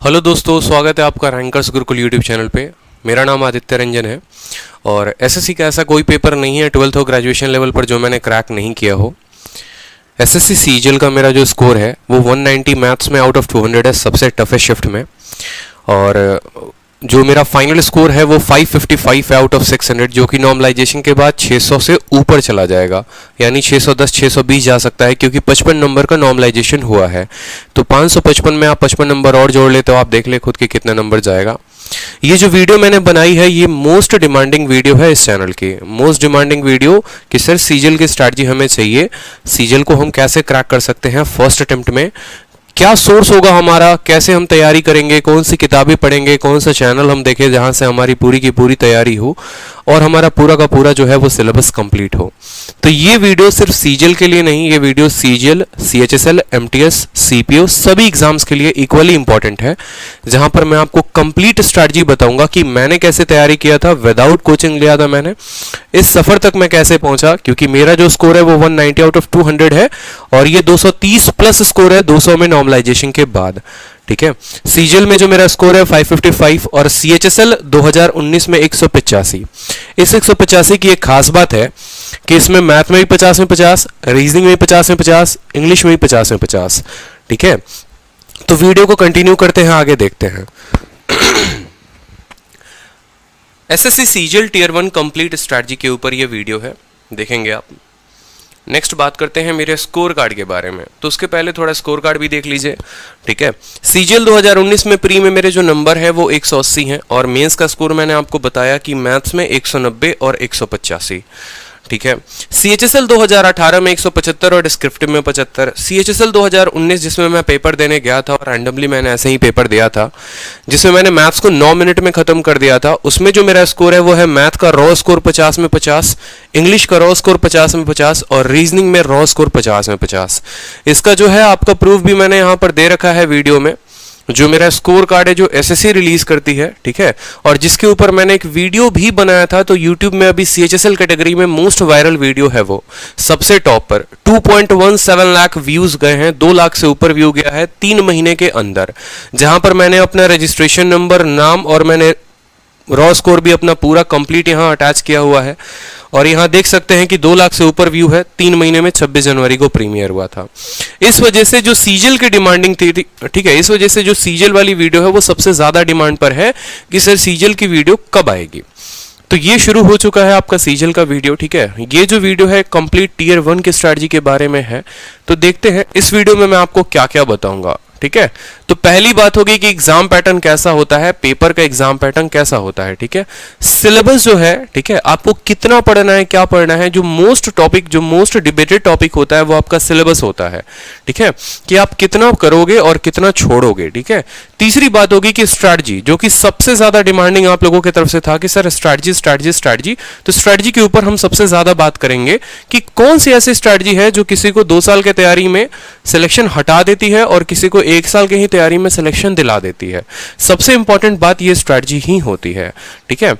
Hello दोस्तों, स्वागत है आपका रैंकर्स गुरुकुल यूट्यूब चैनल पे। मेरा नाम आदित्य रंजन है और एसएससी का ऐसा कोई पेपर नहीं है 12th और ग्रेजुएशन लेवल पर जो मैंने क्रैक नहीं किया हो। एसएससी सीजीएल का मेरा जो स्कोर है वो 190 मैथ्स में आउट ऑफ 200 है, सबसे टफेस्ट शिफ्ट में। और जो मेरा फाइनल स्कोर है वो 555 है आउट ऑफ 600, जो कि नॉर्मलाइजेशन के बाद 600 से ऊपर चला जाएगा, यानी 610 620 जा सकता है, क्योंकि 55 नंबर का नॉर्मलाइजेशन हुआ है। तो 555 में आप 55 नंबर और जोड़ लेते हो, आप देख ले खुद के कितना नंबर जाएगा। ये जो वीडियो मैंने बनाई है ये मोस्ट डिमांडिंग वीडियो है इस चैनल की, मोस्ट डिमांडिंग वीडियो कि सर सीजीएल की स्ट्रैटेजी हमें चाहिए, सीजीएल को हम कैसे क्रैक कर सकते हैं फर्स्ट अटेम्प्ट में, क्या सोर्स होगा हमारा, कैसे हम तैयारी करेंगे, कौन सी किताबें पढ़ेंगे, कौन सा चैनल हम देखें जहां से हमारी पूरी की पूरी तैयारी हो और हमारा पूरा का पूरा जो है वो सिलेबस कंप्लीट हो। तो ये वीडियो सिर्फ सीजीएल के लिए नहीं, ये video CGL, CHSL, MTS, CPO सभी एग्जाम्स के लिए इक्वली इंपॉर्टेंट है, जहां पर मैं आपको कंप्लीट स्ट्रैटेजी बताऊंगा कि मैंने कैसे तैयारी किया था, विदाउट कोचिंग लिया था मैंने, इस सफर तक मैं कैसे पहुंचा, क्योंकि मेरा जो स्कोर है वो 190 आउट ऑफ 200 है और ये 230 प्लस स्कोर है 200 में नॉर्मलाइजेशन के बाद। ठीक है, सीजीएल में जो मेरा स्कोर है 555 और सीएचएसएल 2019 में 185। इस 185 की एक खास बात है कि इसमें मैथ में भी 50 में 50, रीजनिंग में 50 में 50, इंग्लिश में भी 50 में 50। ठीक है, तो वीडियो को कंटिन्यू करते हैं, आगे देखते हैं। SSC CGL tier 1 complete strategy के ऊपर ये वीडियो है, देखेंगे आप। नेक्स्ट बात करते हैं मेरे स्कोर कार्ड के बारे में, तो उसके पहले थोड़ा स्कोर कार्ड भी देख लीजिए। ठीक है, सीजीएल 2019 में प्री में मेरे जो नंबर है वो 180 हैं और मेंस का स्कोर मैंने आपको बताया कि मैथ्स में 190 और 185। ठीक है, सीएचएसएल 2018 में 175 और डिस्क्रिप्टिव में 75। सीएचएसएल 2019 जिसमें मैं पेपर देने गया था और रैंडमली मैंने ऐसे ही पेपर दिया था, जिसमें मैंने मैथ्स को 9 मिनट में खत्म कर दिया था, उसमें जो मेरा स्कोर है वो है मैथ का रॉ स्कोर 50 में 50, इंग्लिश का रॉ स्कोर 50 में 50 और रीजनिंग में रॉ स्कोर 50 में 50। इसका जो है आपका प्रूफ भी मैंने यहाँ पर दे रखा है वीडियो में, जो मेरा स्कोर कार्ड है जो एसएससी रिलीज करती है। ठीक है, और जिसके ऊपर मैंने एक वीडियो भी बनाया था, तो यूट्यूब में अभी सीएचएसएल कैटेगरी में मोस्ट वायरल वीडियो है, वो सबसे टॉप पर 2.17 लाख व्यूज गए हैं, 2 लाख से ऊपर व्यू गया है 3 महीने के अंदर, जहां पर मैंने अपना रजिस्ट्रेशन नंबर, नाम और मैंने रॉ स्कोर भी अपना पूरा कंप्लीट यहाँ अटैच किया हुआ है। और यहाँ देख सकते हैं कि 2 लाख से ऊपर व्यू है, 3 महीने में 26 जनवरी को प्रीमियर हुआ था। इस वजह से जो सीजीएल की डिमांडिंग थी, ठीक है, इस वजह से जो सीजीएल वाली वीडियो है वो सबसे ज्यादा डिमांड पर है कि सर सीजीएल की वीडियो कब आएगी। तो ये शुरू हो चुका है आपका सीजीएल का वीडियो। ठीक है, ये जो वीडियो है कंप्लीट टियर 1 की स्ट्रैटेजी के बारे में है, तो देखते हैं इस वीडियो में मैं आपको क्या क्या बताऊंगा। ठीक है, तो पहली बात होगी कि एग्जाम पैटर्न कैसा होता है, पेपर का एग्जाम पैटर्न कैसा होता है। ठीक है, सिलेबस जो है, ठीक है, आपको कितना पढ़ना है, क्या पढ़ना है, जो मोस्ट टॉपिक, जो मोस्ट डिबेटेड टॉपिक होता है वो आपका सिलेबस होता है। ठीक है, कि आप कितना करोगे और कितना छोड़ोगे। ठीक है, तीसरी बात होगी कि स्ट्रैटेजी, जो कि सबसे ज्यादा डिमांडिंग आप लोगों की तरफ से था कि सर स्ट्रैटेजी स्ट्रैटेजी स्ट्रैटेजी, तो स्ट्रैटेजी के ऊपर हम सबसे ज्यादा बात करेंगे कि कौन सी ऐसी स्ट्रैटेजी है जो किसी को 2 साल के तैयारी में सिलेक्शन हटा देती है और किसी को 1 साल के ही तैयारी में सिलेक्शन दिला देती है। सबसे इंपॉर्टेंट बात ये स्ट्रैटेजी ही होती है। ठीक है,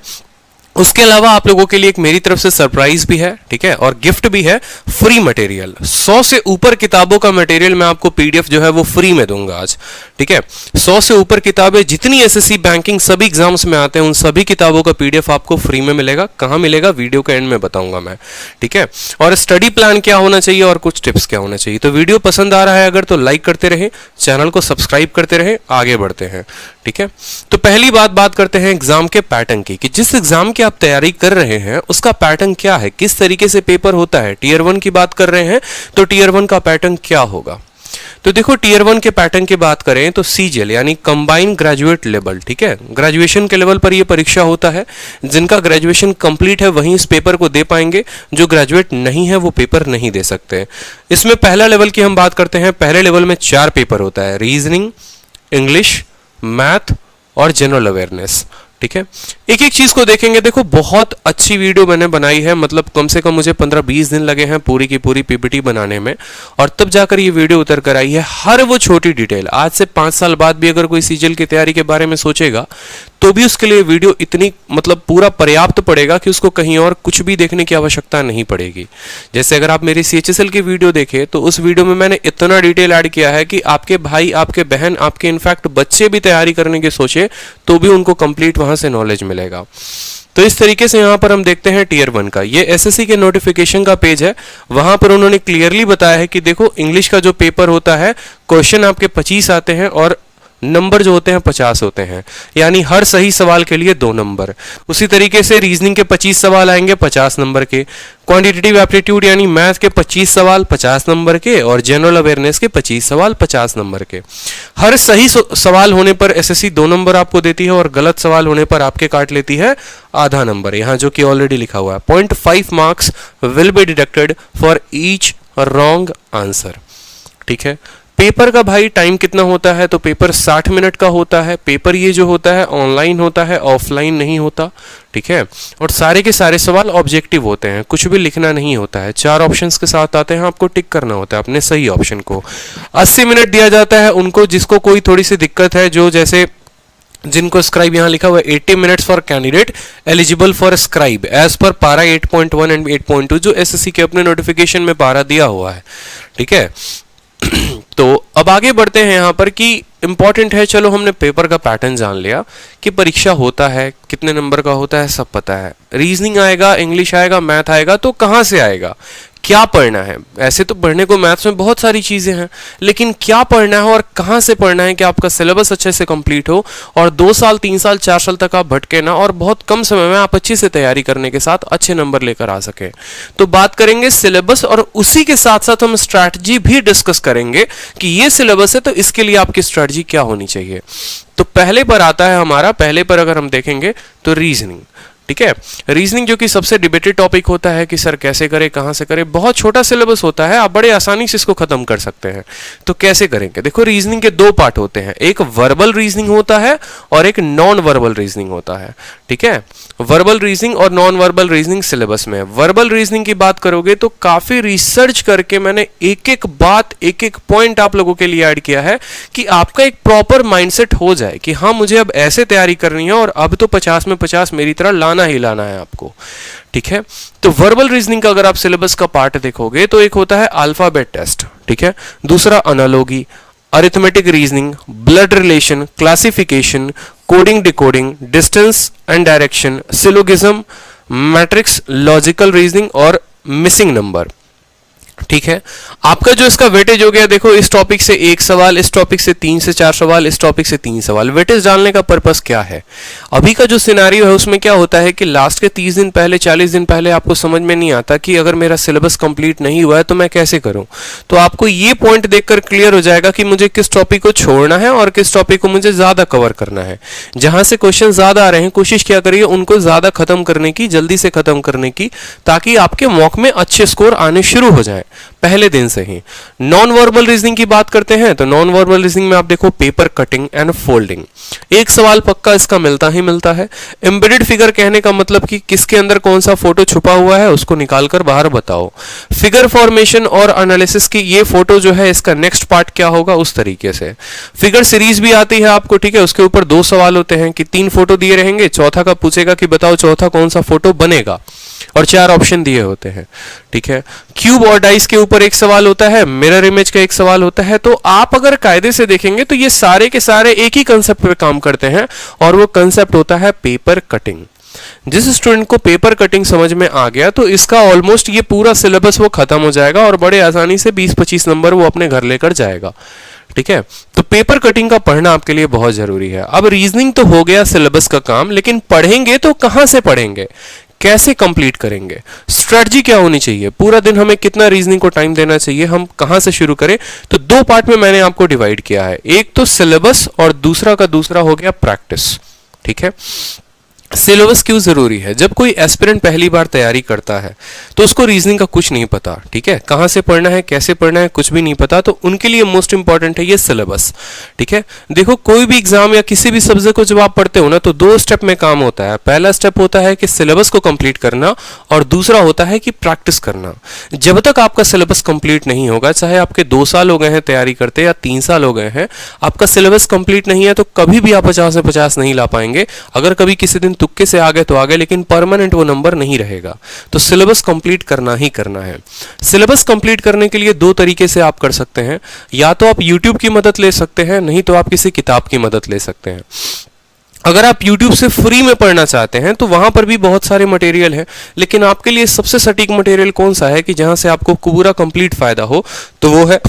उसके अलावा आप लोगों के लिए एक मेरी तरफ से सरप्राइज भी है। ठीक है, और गिफ्ट भी है, फ्री मटेरियल, 100 से ऊपर किताबों का मटेरियल मैं आपको पीडीएफ जो है वो फ्री में दूंगा आज। ठीक है, 100 से ऊपर किताबें जितनी एसएससी बैंकिंग सभी एग्जाम्स में आते हैं उन सभी किताबों का पीडीएफ आपको फ्री में मिलेगा। कहां मिलेगा वीडियो के एंड में बताऊंगा मैं। ठीक है, और स्टडी प्लान क्या होना चाहिए और कुछ टिप्स क्या होना चाहिए। तो वीडियो पसंद आ रहा है अगर, तो लाइक करते रहे, चैनल को सब्सक्राइब करते रहे, आगे बढ़ते हैं। ठीक है, तो पहली बात करते हैं एग्जाम के पैटर्न की, कि जिस एग्जाम की आप तैयारी कर रहे हैं उसका पैटर्न क्या है, किस तरीके से पेपर होता है। टियर 1 की बात कर रहे हैं तो टियर 1 का पैटर्न क्या होगा। तो देखो, टियर 1 के पैटर्न की बात करें तो सीजीएल यानी कंबाइंड ग्रेजुएट लेवल, ठीक है, ग्रेजुएशन के लेवल पर यह परीक्षा होता है। जिनका ग्रेजुएशन कंप्लीट है वही इस पेपर को दे पाएंगे, जो ग्रेजुएट नहीं है वो पेपर नहीं दे सकते। इसमें पहला लेवल की हम बात करते हैं, पहले लेवल में 4 पेपर होता है, रीजनिंग, इंग्लिश, मैथ और जनरल अवेयरनेस। ठीक है, एक एक चीज को देखेंगे। देखो, बहुत अच्छी वीडियो मैंने बनाई है, मतलब कम से कम मुझे 15-20 दिन लगे हैं पूरी की पूरी पीपीटी बनाने में, और तब जाकर ये वीडियो उतर कर आई है। हर वो छोटी डिटेल, आज से 5 साल बाद भी अगर कोई सीजीएल की तैयारी के बारे में सोचेगा तो भी उसके लिए वीडियो इतनी मतलब पूरा पर्याप्त पड़ेगा कि उसको कहीं और कुछ भी देखने की आवश्यकता नहीं पड़ेगी। जैसे अगर आप मेरी CHSL की वीडियो देखें तो उस वीडियो में मैंने इतना डिटेल ऐड किया है कि आपके भाई, आपके बहन, आपके इनफैक्ट बच्चे भी तैयारी करने की सोचे तो भी उनको कंप्लीट वहां से नॉलेज मिलेगा। तो इस तरीके से यहाँ पर हम देखते हैं टीयर 1 का, ये SSC के नोटिफिकेशन का पेज है। वहां पर उन्होंने क्लियरली बताया है कि देखो इंग्लिश का जो पेपर होता है, क्वेश्चन आपके 25 आते हैं और नंबर जो होते हैं 50 होते हैं, यानी हर सही सवाल के लिए 2 नंबर। उसी तरीके से रीजनिंग के 25 सवाल आएंगे 50 नंबर के, क्वांटिटेटिव एप्टीट्यूड यानी मैथ के 25 सवाल 50 नंबर के, और जनरल अवेयरनेस के 25 सवाल 50 नंबर के। हर सही सवाल होने पर SSC 2 नंबर आपको देती है और गलत सवाल होने पर आपके काट लेती है आधा नंबर, यहाँ जो कि ऑलरेडी लिखा हुआ है 0.5 marks will be deducted for each wrong answer. ठीक है, पेपर का भाई टाइम कितना होता है, तो पेपर 60 मिनट का होता है। पेपर ये जो होता है ऑनलाइन होता है, ऑफलाइन नहीं होता। ठीक है, और सारे के सारे सवाल ऑब्जेक्टिव होते हैं, कुछ भी लिखना नहीं होता है। 4 ऑप्शंस के साथ आते हैं, आपको टिक करना होता है अपने सही ऑप्शन को। 80 मिनट दिया जाता है उनको जिसको कोई थोड़ी सी दिक्कत है, जो जैसे जिनको स्क्राइब यहाँ लिखा हुआ है 80 minutes for candidate eligible for scribe as per para 8.1 and 8.2 जो SSC के अपने नोटिफिकेशन में पारा दिया हुआ है। ठीक है, तो अब आगे बढ़ते हैं यहाँ पर कि इंपॉर्टेंट है, चलो हमने पेपर का पैटर्न जान लिया कि परीक्षा होता है, कितने नंबर का होता है, सब पता है। रीजनिंग आएगा, इंग्लिश आएगा, मैथ आएगा, तो कहाँ से आएगा, क्या पढ़ना है। ऐसे तो पढ़ने को मैथ्स में बहुत सारी चीजें हैं, लेकिन क्या पढ़ना है और कहाँ से पढ़ना है कि आपका सिलेबस अच्छे से कंप्लीट हो और 2 साल 3 साल 4 साल तक आप भटके ना और बहुत कम समय में आप अच्छे से तैयारी करने के साथ अच्छे नंबर लेकर आ सके। तो बात करेंगे सिलेबस और उसी के साथ साथ हम स्ट्रैटेजी भी डिस्कस करेंगे कि ये सिलेबस है तो इसके लिए आपकी स्ट्रैटेजी क्या होनी चाहिए। तो पहले पर आता है हमारा, पहले पर अगर हम देखेंगे तो रीजनिंग। ठीक है, रीजनिंग जो कि सबसे डिबेटेड टॉपिक होता है कि सर कैसे करें, कहां से करें। बहुत छोटा सिलेबस होता है, आप बड़े आसानी से इसको खत्म कर सकते हैं। तो कैसे करेंगे, देखो रीजनिंग के 2 पार्ट होते हैं, एक वर्बल रीजनिंग होता है और एक नॉन वर्बल रीजनिंग होता है। ठीक है, वर्बल रीजनिंग और नॉन वर्बल रीजनिंग सिलेबस में। वर्बल रीजनिंग की बात करोगे तो काफी रिसर्च करके मैंने एक एक बात, एक एक पॉइंट आप लोगों के लिए ऐड किया है कि आपका एक प्रॉपर माइंडसेट हो जाए कि हाँ मुझे अब ऐसे तैयारी करनी है और अब तो 50 में 50 मेरी तरह लाना ही लाना है आपको। ठीक है, तो वर्बल रीजनिंग का अगर आप सिलेबस का पार्ट देखोगे तो एक होता है अल्फाबेट टेस्ट। ठीक है, दूसरा analogy, arithmetic reasoning, blood relation, classification, coding decoding, distance and direction, syllogism, matrix, logical reasoning और मिसिंग नंबर। ठीक है, आपका जो इसका वेटेज हो गया, देखो इस टॉपिक से 1 सवाल, इस टॉपिक से 3 से 4 सवाल, इस टॉपिक से 3 सवाल। वेटेज डालने का पर्पस क्या है, अभी का जो सिनेरियो है उसमें क्या होता है कि लास्ट के 30 दिन पहले, 40 दिन पहले आपको समझ में नहीं आता कि अगर मेरा सिलेबस कंप्लीट नहीं हुआ है तो मैं कैसे करूं। तो आपको ये पॉइंट देखकर क्लियर हो जाएगा कि मुझे किस टॉपिक को छोड़ना है और किस टॉपिक को मुझे ज्यादा कवर करना है। जहां से क्वेश्चन ज्यादा आ रहे हैं कोशिश क्या करिए उनको ज्यादा खत्म करने की, जल्दी से खत्म करने की, ताकि आपके मॉक में अच्छे स्कोर आने शुरू हो जाए पहले दिन से ही। नॉन वर्बल रीजनिंग की बात करते हैं तो नॉन वर्बल रीजनिंग में आप देखो पेपर कटिंग एंड फोल्डिंग, 1 सवाल पक्का इसका मिलता ही मिलता है। एम्बेडेड फिगर कहने का मतलब कि किसके अंदर कौन सा फोटो छुपा हुआ है उसको निकालकर बाहर बताओ। फिगर फॉर्मेशन और एनालिसिस की ये फोटो जो है इसका नेक्स्ट पार्ट क्या होगा उस तरीके से। फिगर सीरीज भी आती है आपको, ठीक है, उसके ऊपर 2 सवाल होते हैं कि 3 फोटो दिए रहेंगे, चौथा का पूछेगा कि बताओ चौथा कौन सा फोटो बनेगा और 4 ऑप्शन दिए होते हैं। ठीक है, क्यूब और डाइस के ऊपर 1 सवाल होता है, मिरर इमेज का 1 सवाल होता है। तो आप अगर कायदे से देखेंगे तो ये सारे के सारे एक ही कंसेप्ट पे काम करते हैं और वो कंसेप्ट होता है पेपर कटिंग। जिस स्टूडेंट को पेपर कटिंग समझ में आ गया तो इसका ऑलमोस्ट ये पूरा सिलेबस वो खत्म हो जाएगा और बड़े आसानी से 20-25 नंबर वो अपने घर लेकर जाएगा। ठीक है, तो पेपर कटिंग का पढ़ना आपके लिए बहुत जरूरी है। अब रीजनिंग तो हो गया सिलेबस का काम, लेकिन पढ़ेंगे तो कहां से पढ़ेंगे, कैसे कंप्लीट करेंगे, स्ट्रेटजी क्या होनी चाहिए, पूरा दिन हमें कितना रीजनिंग को टाइम देना चाहिए, हम कहां से शुरू करें। तो 2 पार्ट में मैंने आपको डिवाइड किया है, एक तो सिलेबस और दूसरा का दूसरा हो गया प्रैक्टिस। ठीक है, सिलेबस क्यों जरूरी है? जब कोई एस्पिरेंट पहली बार तैयारी करता है तो उसको रीजनिंग का कुछ नहीं पता, ठीक है, कहाँ से पढ़ना है, कैसे पढ़ना है, कुछ भी नहीं पता, तो उनके लिए मोस्ट इंपॉर्टेंट है ये सिलेबस, ठीक है। देखो कोई भी एग्जाम या किसी भी सब्जेक्ट को जब आप पढ़ते हो ना तो दो स्टेप में काम होता है। पहला स्टेप होता है कि सिलेबस को कंप्लीट करना और दूसरा होता है कि प्रैक्टिस करना। जब तक आपका सिलेबस कंप्लीट नहीं होगा, चाहे आपके 2 साल हो गए हैं तैयारी करते या 3 साल हो गए हैं, आपका सिलेबस कंप्लीट नहीं है तो कभी भी आप 50 से 50 नहीं ला पाएंगे। अगर कभी किसी दिन तुक्के से आ गए तो आ गए, लेकिन परमानेंट वो नंबर नहीं रहेगा। तो सिलेबस कंप्लीट करना ही करना है। सिलेबस कंप्लीट करने के लिए 2 तरीके से आप कर सकते हैं, या तो आप YouTube की मदद ले सकते हैं, नहीं तो आप किसी किताब की मदद ले सकते हैं। अगर आप YouTube से फ्री में पढ़ना चाहते हैं तो वहां पर भी बहुत सारे मटेरियल हैं, लेकिन आपके लिए सबसे सटीक मटेरियल कौन सा है कि जहां से आपको पूरा कंप्लीट फायदा हो, तो वो है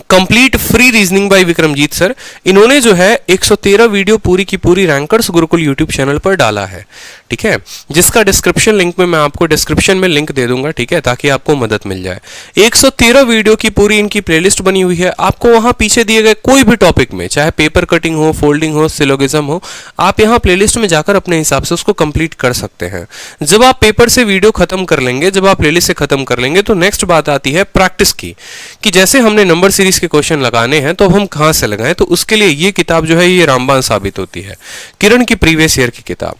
complete free reasoning bye Vikramjit sir. इन्होंने जो है 113 वीडियो पूरी की पूरी रैंकर्स गुरुकुल यूट्यूब चैनल पर डाला है, ठीक है, जिसका डिस्क्रिप्शन लिंक में मैं आपको डिस्क्रिप्शन में लिंक दे दूंगा, ठीक है, ताकि आपको मदद मिल जाए। 113 वीडियो की पूरी इनकी प्लेलिस्ट बनी हुई है। आपको वहां पीछे दिए गए कोई भी टॉपिक में, चाहे पेपर कटिंग हो, फोल्डिंग हो, सिलोगिज्म हो, आप यहाँ प्लेलिस्ट में जाकर अपने हिसाब से उसको कंप्लीट कर सकते हैं। जब आप पेपर से वीडियो खत्म कर लेंगे, जब आप प्लेलिस्ट से खत्म कर लेंगे, तो नेक्स्ट बात आती है प्रैक्टिस की, कि जैसे हमने नंबर सीरीज के क्वेश्चन लगाने हैं तो अब हम कहां से लगाएं। तो उसके लिए ये किताब जो है ये रामबाण साबित होती है, किरण की प्रीवियस ईयर की किताब।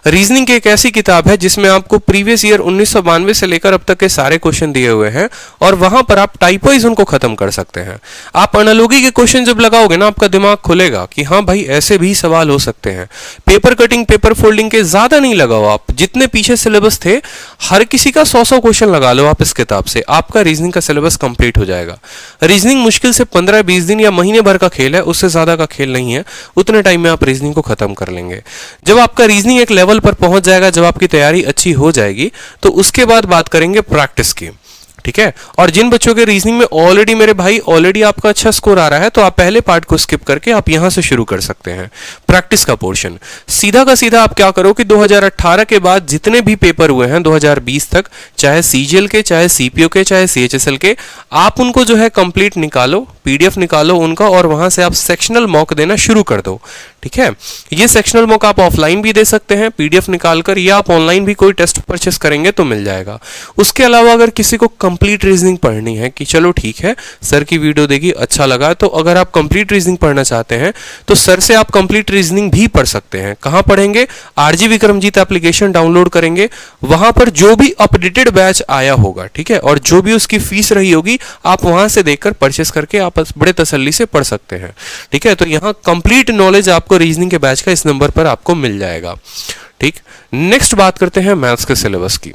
रीजनिंग की एक ऐसी किताब है जिसमें आपको प्रीवियस ईयर 1992 से लेकर अब तक के सारे क्वेश्चन दिए हुए हैं और वहां पर आप टाइप वाइज उनको खत्म कर सकते हैं। आप एनालॉजी के क्वेश्चन जब लगाओगे ना, आपका दिमाग खुलेगा कि हाँ भाई ऐसे भी सवाल हो सकते हैं। पेपर कटिंग, पेपर फोल्डिंग के ज्यादा नहीं लगाओ, आप जितने पीछे सिलेबस थे हर किसी का 100-100 क्वेश्चन लगा लो आप इस किताब से, आपका रीजनिंग का सिलेबस कंप्लीट हो जाएगा। रीजनिंग मुश्किल से 15-20 दिन या महीने भर का खेल है, उससे ज्यादा का खेल नहीं है। उतने टाइम में आप रीजनिंग को खत्म कर लेंगे। जब आपका रीजनिंग एक लेवल पर पहुंच जाएगा, जब आपकी तैयारी अच्छी हो जाएगी, तो उसके बाद बात करेंगे प्रैक्टिस की, ठीक है। और जिन बच्चों के रीजनिंग में ऑलरेडी मेरे भाई ऑलरेडी आपका अच्छा स्कोर आ रहा है, तो आप पहले पार्ट को स्किप करके आप यहां से शुरू कर सकते हैं प्रैक्टिस का पोर्शन। सीधा का सीधा आप क्या करो कि 2018 के बाद जितने भी पेपर हुए हैं 2020 तक, चाहे सीजीएल के, चाहे सीपीओ के, चाहे सीएचएसएल के, आप उनको जो है कंप्लीट निकालो, पीडीएफ निकालो उनका, और वहां से आप सेक्शनल मॉक देना शुरू कर दो, ठीक है। ये सेक्शनल मॉक आप ऑफलाइन भी दे सकते हैं पीडीएफ निकालकर, या आप ऑनलाइन भी कोई टेस्ट परचेस करेंगे तो मिल जाएगा। उसके अलावा अगर किसी को कंप्लीट रीजनिंग पढ़नी है कि चलो ठीक है सर की वीडियो देखी अच्छा लगा, तो अगर आप कंप्लीट रीजनिंग पढ़ना चाहते हैं तो सर से आप कंप्लीट रीजनिंग भी पढ़ सकते हैं। कहां पढ़ेंगे? आरजी विक्रमजीत एप्लीकेशन डाउनलोड करेंगे, वहां पर जो भी अपडेटेड बैच आया होगा, ठीक है, और जो भी उसकी फीस रही होगी आप वहां से देखकर परचेस करके आप बड़े तसल्ली से पढ़ सकते हैं, ठीक है। तो यहां कंप्लीट नॉलेज आपको रीजनिंग के बैच का इस नंबर पर आपको मिल जाएगा, ठीक। नेक्स्ट बात करते हैं मैथ्स के सिलेबस की।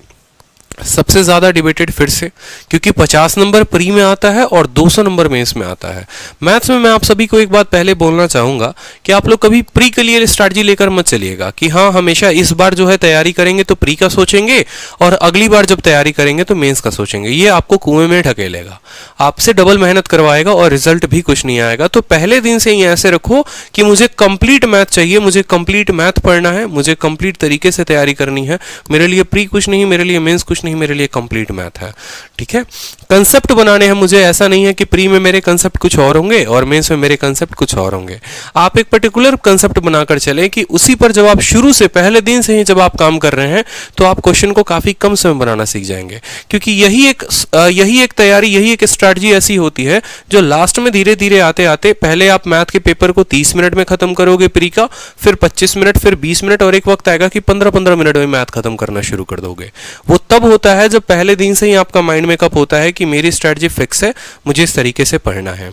सबसे ज्यादा डिबेटेड फिर से, क्योंकि 50 नंबर प्री में आता है और 200 नंबर मेंस में आता है। मैथ्स में मैं आप सभी को एक बात पहले बोलना चाहूंगा कि आप लोग कभी प्री के लिए स्ट्रैटेजी लेकर मत चलिएगा कि हाँ हमेशा इस बार जो है तैयारी करेंगे तो प्री का सोचेंगे और अगली बार जब तैयारी करेंगे तो मेंस का सोचेंगे। ये आपको कुएं में ढकेलेगा, आपसे डबल मेहनत करवाएगा और रिजल्ट भी कुछ नहीं आएगा। तो पहले दिन से ही ऐसे रखो कि मुझे कंप्लीट मैथ चाहिए, मुझे कंप्लीट मैथ पढ़ना है, मुझे कंप्लीट तरीके से तैयारी करनी है, मेरे लिए प्री कुछ नहीं, मेरे लिए मेंस कुछ नहीं, मेरे लिए कंप्लीट मैथ है, ठीक है। कंसेप्ट बनाने हैं मुझे, ऐसा नहीं है कि प्री में मेरे कंसेप्ट कुछ और होंगे और मेंस में मेरे कंसेप्ट कुछ और होंगे। आप एक पर्टिकुलर कंसेप्ट बनाकर चलें कि उसी पर जब आप शुरू से पहले दिन से ही जब आप काम कर रहे हैं तो आप क्वेश्चन को काफी कम समय बनाना सीख जाएंगे, क्योंकि यही एक तैयारी, यही एक स्ट्रैटेजी ऐसी होती है जो लास्ट में धीरे धीरे आते आते, पहले आप मैथ के पेपर को 30 मिनट में खत्म करोगे प्री का, फिर 25 मिनट, फिर 20 मिनट, और एक वक्त आएगा कि 15-15 मिनट में मैथ खत्म करना शुरू कर दोगे। वो तब होता है जब पहले दिन से ही आपका माइंड मेकअप होता है कि मेरी स्ट्रैटेजी फिक्स है, मुझे इस तरीके से पढ़ना है।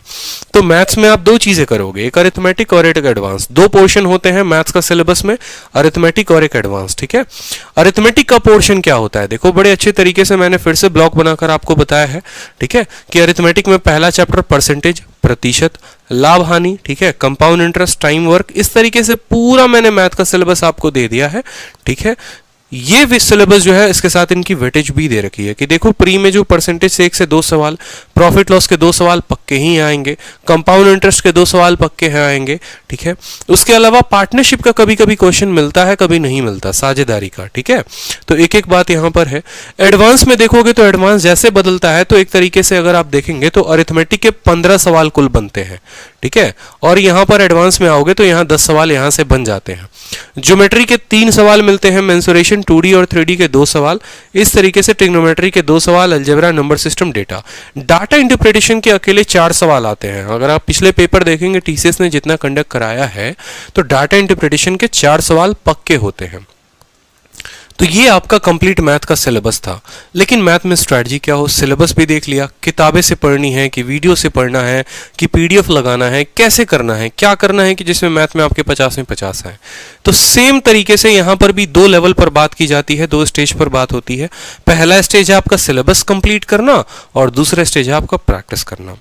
तो मैथ्स में आप 2 चीजें करोगे, एक अरिथमेटिक और एक एडवांस। 2 पोर्शन होते हैं मैथ्स का सिलेबस में, अरिथमेटिक और एक एडवांस, ठीक है। अरिथमेटिक का पोर्शन क्या होता है, देखो बड़े अच्छे तरीके से मैंने फिर से ब्लॉक बनाकर आपको बताया है, ठीक है, कि अरिथमेटिक में पहला चैप्टर परसेंटेज, प्रतिशत, लाभ हानि, ठीक है, कंपाउंड इंटरेस्ट, टाइम वर्क, इस तरीके से पूरा मैंने मैथ का सिलेबस आपको दे दिया है, ठीक है। ये सिलेबस जो है इसके साथ इनकी वेटेज भी दे रखी है कि देखो प्री में जो परसेंटेज से 1 से 2 सवाल, प्रॉफिट लॉस के 2 सवाल पक्के ही आएंगे, कंपाउंड इंटरेस्ट के 2 सवाल पक्के हैं आएंगे, ठीक है। उसके अलावा पार्टनरशिप का कभी कभी क्वेश्चन मिलता है, कभी नहीं मिलता, साझेदारी का, ठीक है। तो एक एक बात यहाँ पर है। एडवांस में देखोगे तो एडवांस जैसे बदलता है तो एक तरीके से अगर आप देखेंगे तो अरिथमेटिक के 15 सवाल कुल बनते हैं, ठीक है। और यहाँ पर एडवांस में आओगे तो यहाँ 10 सवाल यहाँ से बन जाते हैं। ज्योमेट्री के 3 सवाल मिलते हैं, मेंसुरेशन 2D और 3D के 2 सवाल, इस तरीके से ट्रिग्नोमेट्री के 2 सवाल, algebra, number system, data interpretation के अकेले 4 सवाल आते हैं। अगर आप पिछले पेपर देखेंगे टीसीएस ने जितना कंडक्ट कराया है तो डाटा इंटरप्रिटेशन के 4 सवाल पक्के होते हैं। तो ये आपका कंप्लीट मैथ का सिलेबस था। लेकिन मैथ में स्ट्रैटेजी क्या हो, सिलेबस भी देख लिया, किताबें से पढ़नी है कि वीडियो से पढ़ना है कि पीडीएफ लगाना है, कैसे करना है, क्या करना है कि जिसमें मैथ में आपके 50 में 50 है। तो सेम तरीके से यहाँ पर भी 2 लेवल पर बात की जाती है, 2 स्टेज पर बात होती है। पहला स्टेज है आपका सिलेबस कंप्लीट करना और दूसरा स्टेज है आपका प्रैक्टिस करना।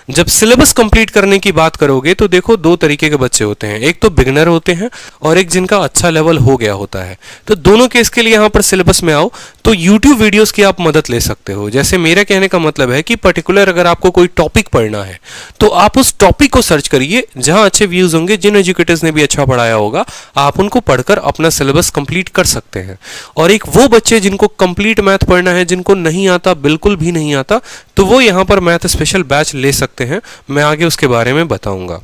जब सिलेबस कंप्लीट करने की बात करोगे तो देखो 2 तरीके के बच्चे होते हैं, एक तो बिगिनर होते हैं और एक जिनका अच्छा लेवल हो गया होता है। तो दोनों केस के लिए यहाँ पर सिलेबस में आओ तो YouTube वीडियोस की आप मदद ले सकते हो। जैसे मेरे कहने का मतलब है कि पर्टिकुलर अगर आपको कोई टॉपिक पढ़ना है तो आप उस टॉपिक को सर्च करिए जहां अच्छे व्यूज होंगे, जिन एजुकेटर्स ने भी अच्छा पढ़ाया होगा, आप उनको पढ़कर अपना सिलेबस कंप्लीट कर सकते हैं। और एक वो बच्चे जिनको कंप्लीट मैथ पढ़ना है, जिनको नहीं आता, बिल्कुल भी नहीं आता, तो वो यहाँ पर मैथ स्पेशल बैच ले सकते हैं। मैं आगे उसके बारे में बताऊंगा,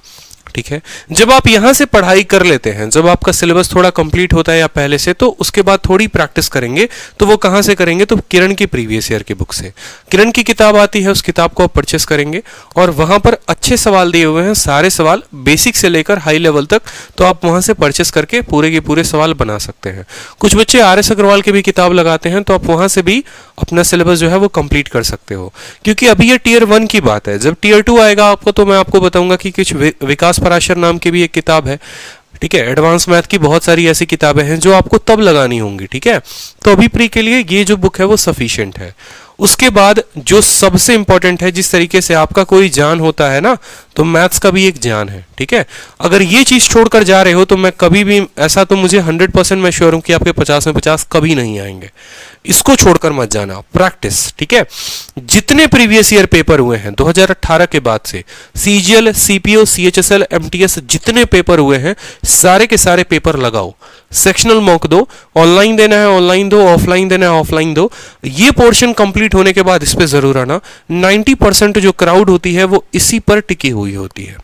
ठीक है। जब आप यहां से पढ़ाई कर लेते हैं, जब आपका सिलेबस थोड़ा कंप्लीट होता है या पहले से, तो उसके बाद थोड़ी प्रैक्टिस करेंगे। तो वो कहां से करेंगे, तो किरण की प्रीवियस ईयर की बुक से। किरण की किताब आती है, उस किताब को आप परचेस करेंगे और वहां पर अच्छे सवाल दिए हुए हैं, सारे सवाल बेसिक से लेकर हाई लेवल तक। तो आप वहां से परचेस करके पूरे के पूरे सवाल बना सकते हैं। कुछ बच्चे RS अग्रवाल की भी किताब लगाते हैं, तो आप वहां से भी अपना सिलेबस जो है वो कंप्लीट कर सकते हो। क्योंकि अभी ये टियर 1 की बात है, जब टियर 2 आएगा आपको तो मैं आपको बताऊंगा कि कुछ विकास पराशर नाम की भी एक किताब है, ठीक है। एडवांस मैथ की बहुत सारी ऐसी किताबें हैं जो आपको तब लगानी होंगी, ठीक है। तो अभी प्री के लिए ये जो बुक है वो सफिशिएंट है। उसके बाद जो सबसे इंपॉर्टेंट है, जिस तरीके से आपका कोई जान होता है ना, तो मैथ्स का भी एक जान है, ठीक है। अगर ये चीज छोड़कर जा रहे हो तो मैं कभी भी ऐसा, तो मुझे 100% मैं श्योर हूं कि आपके 50 में 50 कभी नहीं आएंगे। इसको छोड़कर मत जाना, प्रैक्टिस, ठीक है। जितने प्रीवियस ईयर पेपर हुए हैं 2018 के बाद से, CGL, CPO, CHSL, MTS जितने पेपर हुए हैं, सारे के सारे पेपर लगाओ, सेक्शनल मॉक दो, ऑनलाइन देना है ऑनलाइन दो, ऑफलाइन देना है ऑफलाइन दो। ये पोर्शन कंप्लीट होने के बाद इस पे जरूर आना। 90% जो क्राउड होती है वो इसी पर टिकी हुई होती है,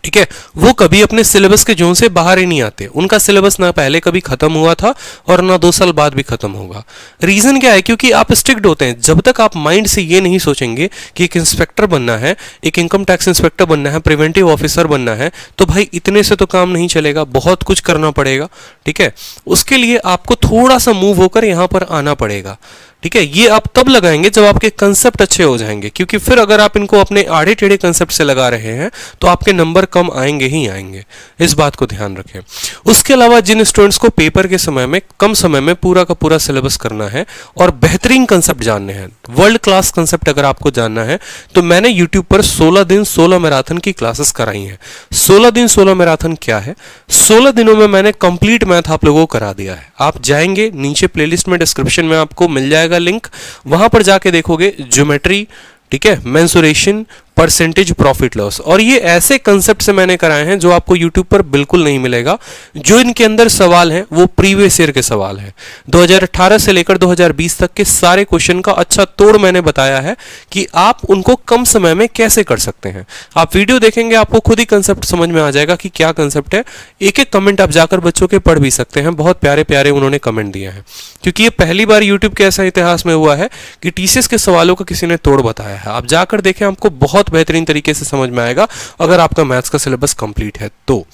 ठीक है। वो कभी अपने सिलेबस के जोन से बाहर ही नहीं आते। उनका सिलेबस ना पहले कभी खत्म हुआ था और ना 2 साल बाद भी खत्म होगा। रीजन क्या है, क्योंकि आप स्ट्रिक्ट होते हैं। जब तक आप माइंड से ये नहीं सोचेंगे कि एक इंस्पेक्टर बनना है, एक इनकम टैक्स इंस्पेक्टर बनना है, प्रिवेंटिव ऑफिसर बनना है, तो भाई इतने से तो काम नहीं चलेगा, बहुत कुछ करना पड़ेगा, ठीक है। उसके लिए आपको थोड़ा सा मूव होकर यहां पर आना पड़ेगा, ठीक है। ये आप तब लगाएंगे जब आपके कंसेप्ट अच्छे हो जाएंगे, क्योंकि फिर अगर आप इनको अपने आड़े टेढ़े कंसेप्ट से लगा रहे हैं तो आपके नंबर कम आएंगे ही आएंगे। इस बात को ध्यान रखें। उसके अलावा जिन स्टूडेंट्स को पेपर के समय में, कम समय में पूरा का पूरा सिलेबस करना है और बेहतरीन कंसेप्ट जानने हैं, वर्ल्ड क्लास कंसेप्ट अगर आपको जानना है, तो मैंने यूट्यूब पर 16 दिन 16 मैराथन की क्लासेस कराई हैं। 16 दिन 16 मैराथन क्या है, 16 दिनों में मैंने कंप्लीट मैथ आप लोगों को करा दिया है। आप जाएंगे नीचे प्लेलिस्ट में, डिस्क्रिप्शन में आपको मिल जाएगा लिंक, वहां पर जाके देखोगे ज्योमेट्री, ठीक है, मेंसुरेशन, परसेंटेज, प्रॉफिट लॉस, और ये ऐसे कंसेप्ट से मैंने कराए हैं जो आपको YouTube पर बिल्कुल नहीं मिलेगा। जो इनके अंदर सवाल हैं वो प्रीवियस ईयर के सवाल हैं, 2018 से लेकर 2020 तक के सारे क्वेश्चन का अच्छा तोड़ मैंने बताया है कि आप उनको कम समय में कैसे कर सकते हैं। आप वीडियो देखेंगे आपको खुद ही कंसेप्ट समझ में आ जाएगा कि क्या कंसेप्ट है। एक एक कमेंट आप जाकर बच्चों के पढ़ भी सकते हैं, बहुत प्यारे प्यारे उन्होंने कमेंट दिए हैं, क्योंकि ये पहली बार YouTube के ऐसा इतिहास में हुआ है कि TCS के सवालों का किसी ने तोड़ बताया है। आप जाकर देखें, आपको बहुत बेहतरीन तरीके से समझ में आएगा अगर आपका मैथ्स का सिलेबस कंप्लीट है तो,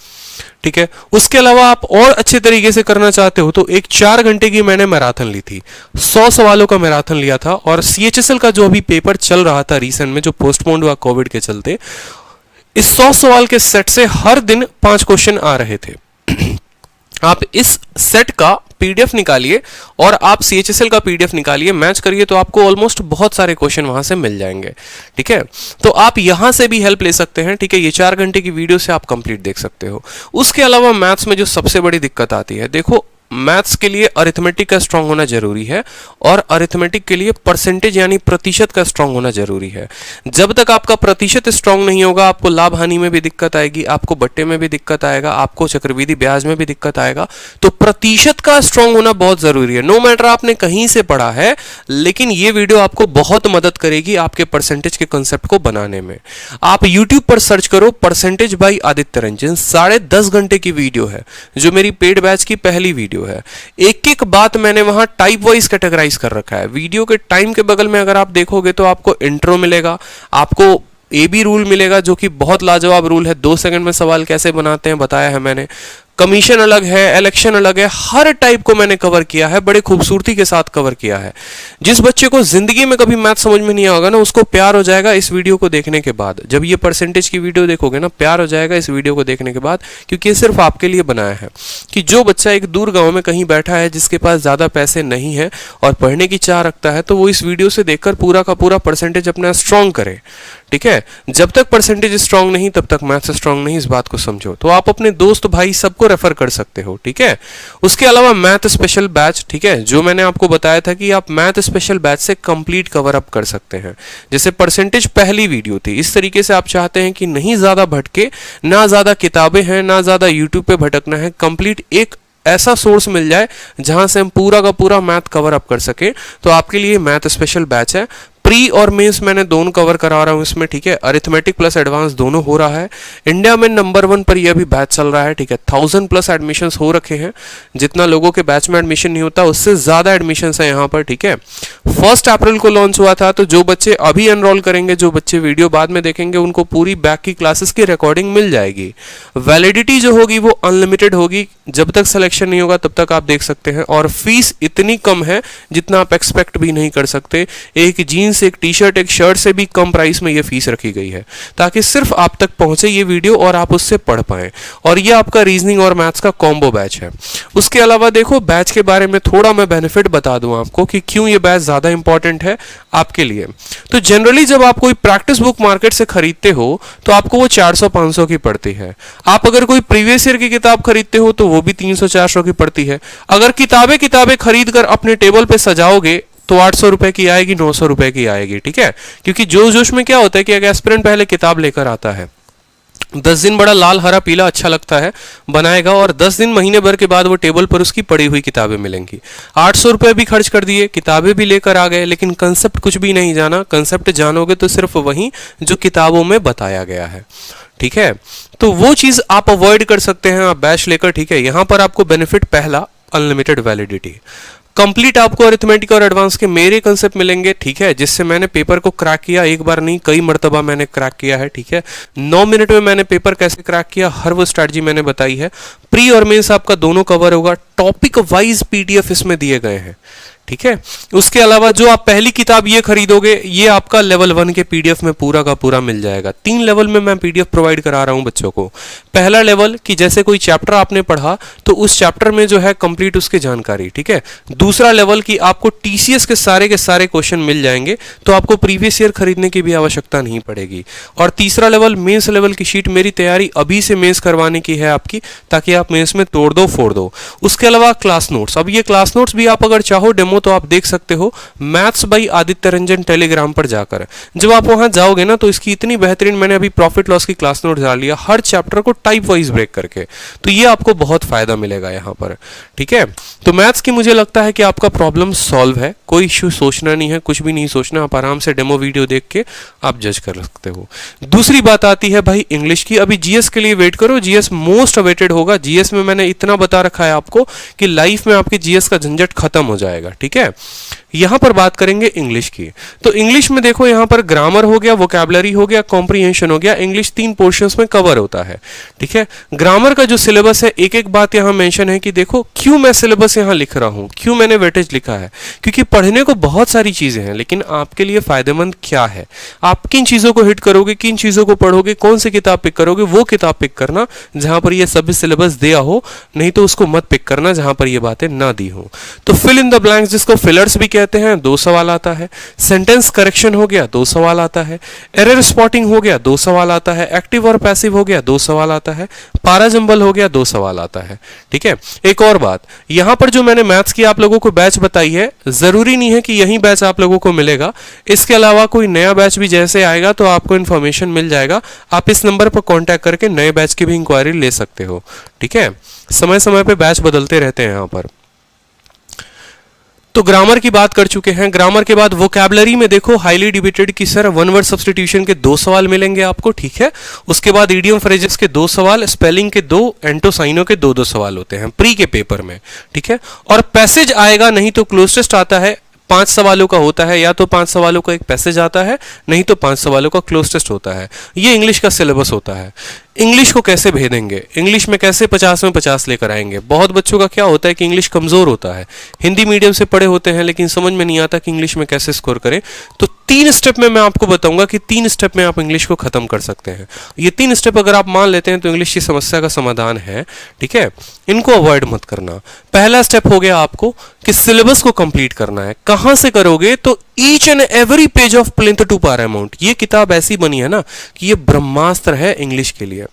ठीक है। उसके अलावा आप और अच्छे तरीके से करना चाहते हो तो एक 4 घंटे की मैंने मैराथन ली थी, 100 सवालों का मैराथन लिया था। और CHSL का जो अभी पेपर चल रहा था रिसेंट में, जो पोस्टपोन्ड हुआ कोविड के चलते, इस 100 सवाल के सेट से हर दिन 5 क्वेश्चन आ रहे थे। आप इस सेट का PDF निकालिए और आप CHSL का PDF निकालिए, मैच करिए, तो आपको ऑलमोस्ट बहुत सारे क्वेश्चन वहां से मिल जाएंगे, ठीक है। तो आप यहां से भी हेल्प ले सकते हैं, ठीक है। ये 4 घंटे की वीडियो से आप कंप्लीट देख सकते हो। उसके अलावा मैथ्स में जो सबसे बड़ी दिक्कत आती है, देखो मैथ्स के लिए अरिथमेटिक का स्ट्रांग होना जरूरी है और अरिथमेटिक के लिए परसेंटेज यानी प्रतिशत का स्ट्रांग होना जरूरी है। जब तक आपका प्रतिशत स्ट्रांग नहीं होगा, आपको लाभ हानि में भी दिक्कत आएगी, आपको बट्टे में भी दिक्कत आएगा, आपको चक्रवृद्धि ब्याज में भी दिक्कत आएगा। तो प्रतिशत का स्ट्रांग होना बहुत जरूरी है। नो मैटर आपने कहीं से पढ़ा है, लेकिन ये वीडियो आपको बहुत मदद करेगी आपके परसेंटेज के कंसेप्ट को बनाने में। आप यूट्यूब पर सर्च करो परसेंटेज बाय आदित्य रंजन, 10.5 घंटे की वीडियो है जो मेरी पेड बैच की पहली वीडियो है। एक एक बात मैंने वहां टाइप वाइज कैटेगराइज कर रखा है। वीडियो के टाइम के बगल में अगर आप देखोगे तो आपको इंट्रो मिलेगा, आपको AB रूल मिलेगा जो कि बहुत लाजवाब रूल है। 2 सेकंड में सवाल कैसे बनाते हैं बताया है मैंने। कमीशन अलग है, इलेक्शन अलग है, हर टाइप को मैंने कवर किया है, बड़े खूबसूरती के साथ कवर किया है। जिस बच्चे को जिंदगी में कभी मैथ समझ में नहीं आएगा ना, उसको प्यार हो जाएगा इस वीडियो को देखने के बाद। जब ये परसेंटेज की वीडियो देखोगे ना, प्यार हो जाएगा इस वीडियो को देखने के बाद, क्योंकि ये सिर्फ आपके लिए बनाया है कि जो बच्चा एक दूर गांव में कहीं बैठा है, जिसके पास ज्यादा पैसे नहीं है और पढ़ने की चाह रखता है, तो वो इस वीडियो से देखकर पूरा का पूरा परसेंटेज अपना स्ट्रांग करे। ठीक है, जब तक परसेंटेज स्ट्रांग नहीं तब तक मैथ्स स्ट्रांग नहीं, इस बात को समझो। तो आप अपने दोस्त भाई सबको रेफर कर सकते हो। ठीक है, उसके अलावा मैथ स्पेशल बैच, ठीक है, जो मैंने आपको बताया था कि आप मैथ स्पेशल बैच से कंप्लीट कवर अप कर सकते हैं। जैसे परसेंटेज पहली वीडियो थी, इस तरीके से आप चाहते हैं कि नहीं ज्यादा भटके, ना ज्यादा किताबें हैं, ना ज्यादा यूट्यूब पे भटकना है, कंप्लीट एक ऐसा सोर्स मिल जाए जहां से हम पूरा का पूरा मैथ कवर अप कर सके, तो आपके लिए मैथ स्पेशल बैच है। प्री और मेंस मैंने दोनों कवर करा रहा हूं इसमें। ठीक है, अरिथमेटिक प्लस एडवांस दोनों हो रहा है। इंडिया में नंबर 1 पर यह भी बैच चल रहा है। ठीक है, 1000+ एडमिशंस हो रखे हैं। जितना लोगों के बैच में एडमिशन नहीं होता उससे ज्यादा एडमिशंस है यहाँ पर। ठीक है, 1 अप्रैल को लॉन्च हुआ था, तो जो बच्चे अभी एनरोल करेंगे, जो बच्चे वीडियो बाद में देखेंगे, उनको पूरी बैक की क्लासेस की रिकॉर्डिंग मिल जाएगी। वैलिडिटी जो होगी वो अनलिमिटेड होगी, जब तक सिलेक्शन नहीं होगा तब तक आप देख सकते हैं। और फीस इतनी कम है जितना आप एक्सपेक्ट भी नहीं कर सकते। एक जीन्स, एक टी शर्ट, एक शर्ट से भी कम प्राइस में ये फीस रखी गई है, ताकि सिर्फ आप तक पहुंचे ये वीडियो और आप उससे पढ़ पाएं। और ये आपका रीजनिंग और मैथ्स का कॉम्बो बैच है। उसके अलावा देखो, बैच के बारे में थोड़ा मैं बेनिफिट बता दूं आपको कि क्यों ये बैच ज्यादा इंपॉर्टेंट है आपके लिए। तो जनरली जब आप कोई प्रैक्टिस बुक मार्केट से खरीदते हो तो आपको वो 400-500 की पड़ती है। आप अगर कोई प्रीवियस ईयर की किताब खरीदते हो तो वो भी 300-400 की पड़ती है। अगर किताबें खरीद कर अपने टेबल पे सजाओगे तो 800 रुपए की आएगी, 900 रुपए की आएगी। ठीक है, क्योंकि जोश में क्या होता है कि एक एस्पिरेंट पहले किताब लेकर आता है, 10 दिन बड़ा लाल हरा पीला अच्छा लगता है, बनाएगा, और 10 दिन महीने भर के बाद वो टेबल पर उसकी पड़ी हुई किताबें मिलेंगी। 800 रुपए भी खर्च कर दिए, किताबें भी लेकर आ गए, लेकिन कंसेप्ट कुछ भी नहीं जाना। कंसेप्ट जानोगे तो सिर्फ वही जो किताबों में बताया गया है। ठीक है, तो वो चीज आप अवॉइड कर सकते हैं आप बैच लेकर। ठीक है, यहां पर आपको बेनिफिट पहला, अनलिमिटेड वैलिडिटी। कंप्लीट आपको अरिथमेटिक और एडवांस के मेरे कंसेप्ट मिलेंगे। ठीक है, जिससे मैंने पेपर को क्रैक किया, एक बार नहीं कई मर्तबा मैंने क्रैक किया है। ठीक है, 9 मिनट में मैंने पेपर कैसे क्रैक किया, हर वो स्ट्रैटेजी मैंने बताई है। प्री और मेंस आपका दोनों कवर होगा। टॉपिक वाइज PDF इसमें दिए गए हैं। ठीक है, उसके अलावा जो आप पहली किताब ये खरीदोगे, ये आपका लेवल 1 के PDF में पूरा का पूरा मिल जाएगा। 3 लेवल में मैं PDF प्रोवाइड करा रहा हूं बच्चों को। पहला लेवल कि जैसे कोई चैप्टर आपने पढ़ा तो उस चैप्टर में जो है कंप्लीट उसकी जानकारी। ठीक है, दूसरा लेवल कि आपको TCS के सारे क्वेश्चन मिल जाएंगे, तो आपको प्रीवियस ईयर खरीदने की भी आवश्यकता नहीं पड़ेगी। और तीसरा लेवल, मेंस लेवल की शीट मेरी तैयारी अभी से मेंस करवाने की है आपकी, ताकि आप मेंस में तोड़ दो फोड़ दो। उसके अलावा क्लास नोट्स, अब ये क्लास नोट्स भी आप अगर चाहो डेमो तो आप देख सकते हो maths by Aditya Ranjan Telegram पर जाकर। जब आप वहां जाओगे ना तो इसकी इतनी बेहतरीन, मैंने अभी प्रॉफिट लॉस की क्लास नोट डाल लिया हर चैप्टर को टाइप वाइज ब्रेक करके, तो ये आपको बहुत फायदा मिलेगा यहां पर। ठीक है, तो मैथ्स की मुझे लगता है कि आपका प्रॉब्लम सॉल्व है, कोई इश्यू सोचना नहीं है, कुछ भी नहीं सोचना, आप आराम से डेमो वीडियो देख के आप जज कर सकते हो। दूसरी बात आती है भाई इंग्लिश की। अभी GS के लिए वेट करो, GS मोस्ट अवेटेड होगा। GS में मैंने इतना बता रखा है आपको कि लाइफ में आपकी GS का झंझट खत्म हो जाएगा। ठीक है, यहां पर बात करेंगे इंग्लिश की। तो इंग्लिश में देखो, यहां पर ग्रामर हो गया, वोकैबुलरी हो गया, कॉम्प्रिहेंशन हो गया। इंग्लिश 3 पोर्शंस में कवर होता है। ठीक है, ग्रामर का जो सिलेबस है, एक एक बात यहां मेंशन है कि देखो क्यों मैं सिलेबस यहां लिख रहा हूं, क्यों मैंने वेटेज लिखा है, क्योंकि पढ़ने को बहुत सारी चीजें हैं, लेकिन आपके लिए फायदेमंद क्या है, आप किन चीजों को हिट करोगे, किन चीजों को पढ़ोगे, कौन सी किताब पिक करोगे, वो किताब पिक करना जहां पर ये सभी सिलेबस दिया हो, नहीं तो उसको मत पिक करना जहां पर ये बातें ना दी हो। तो फिल इन द ब्लैंक्स, जिसको फिलर्स भी कहते रहते हैं 2 सवाल आता है, सेंटेंस करेक्शन हो गया 2 सवाल आता है, एरर स्पॉटिंग हो गया 2 सवाल आता है, एक्टिव और पैसिव हो गया 2 सवाल आता है, पारा जंबल हो गया 2 सवाल आता है। ठीक है, एक और बात, यहां पर जो मैंने मैथ्स की आप लोगों को बैच बताई है, जरूरी नहीं है कि यही बैच आप लोगों को मिलेगा, इसके अलावा कोई नया बैच भी जैसे आएगा तो आपको इन्फॉर्मेशन मिल जाएगा। आप इस नंबर पर कांटेक्ट करके नए बैच की भी इंक्वायरी ले सकते हो। ठीक है, समय समय पे बैच बदलते रहते हैं यहां पर। तो ग्रामर की बात कर चुके हैं। ग्रामर के बाद वोकैबुलरी में देखो हाईली डिबेटेड की सर वन वर्ड सब्स्टिट्यूशन के 2 सवाल मिलेंगे आपको। ठीक है, उसके बाद इडियम फ्रेजेस के 2 सवाल, स्पेलिंग के 2, एंटोसाइनो के 2 सवाल होते हैं प्री के पेपर में। ठीक है, और पैसेज आएगा, नहीं तो क्लोज टेस्ट आता है 5 सवालों का होता है, या तो 5 सवालों का एक पैसेज आता है, नहीं तो 5 सवालों का क्लोज टेस्ट होता है। ये इंग्लिश का सिलेबस होता है। इंग्लिश को कैसे भेदेंगे, इंग्लिश में कैसे 50 में 50 लेकर आएंगे। बहुत बच्चों का क्या होता है कि इंग्लिश कमजोर होता है, हिंदी मीडियम से पढ़े होते हैं, लेकिन समझ में नहीं आता कि इंग्लिश में कैसे स्कोर करें। तो 3 स्टेप में मैं आपको बताऊंगा कि 3 स्टेप में आप इंग्लिश को खत्म कर सकते हैं। ये 3 स्टेप अगर आप मान लेते हैं तो इंग्लिश की समस्या का समाधान है। ठीक है, इनको अवॉइड मत करना। पहला स्टेप हो गया आपको कि सिलेबस को कंप्लीट करना है। कहां से करोगे, तो each and every page of Plinth to Paramount, ये किताब ऐसी बनी है ना कि ये ब्रह्मास्त्र है इंग्लिश के लिए।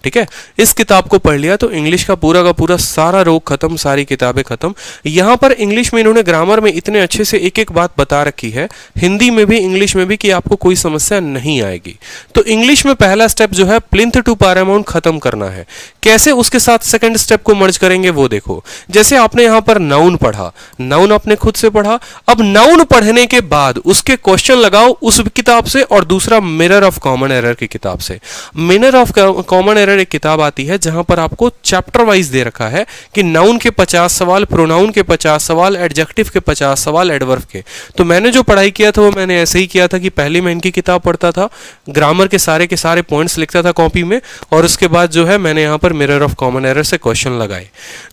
ठीक है, इस किताब को पढ़ लिया तो इंग्लिश का पूरा सारा रोग खत्म, सारी किताबें खत्म। यहां पर इंग्लिश में इन्होंने ग्रामर में इतने अच्छे से एक एक बात बता रखी है, हिंदी में भी इंग्लिश में भी, कि आपको कोई समस्या नहीं आएगी। तो इंग्लिश में पहला स्टेप जो है प्लिंथ टू पैरामाउंट खत्म करना है। कैसे, उसके साथ सेकंड स्टेप को मर्ज करेंगे वो देखो। जैसे आपने यहां पर नाउन पढ़ा, नाउन आपने खुद से पढ़ा, अब नाउन पढ़ने के बाद उसके क्वेश्चन लगाओ उस किताब से, और दूसरा मिरर ऑफ कॉमन एरर की किताब से। मिरर ऑफ कॉमन एरर एक किताब आती है जहां पर आपको चैप्टर वाइज दे रखा है कि नाउन के 50 सवाल, प्रोनाउन के 50 सवाल, एडजेक्टिव के 50 सवाल, एडवर्ब के। तो मैंने जो पढ़ाई किया था वो मैंने ऐसे ही किया था कि पहले मैं इनकी किताब पढ़ता था, ग्रामर के सारे पॉइंट्स लिखता था कॉपी में, और उसके बाद जो है मैंने यहां पर मिरर ऑफ कॉमन एरर से क्वेश्चन लगाए।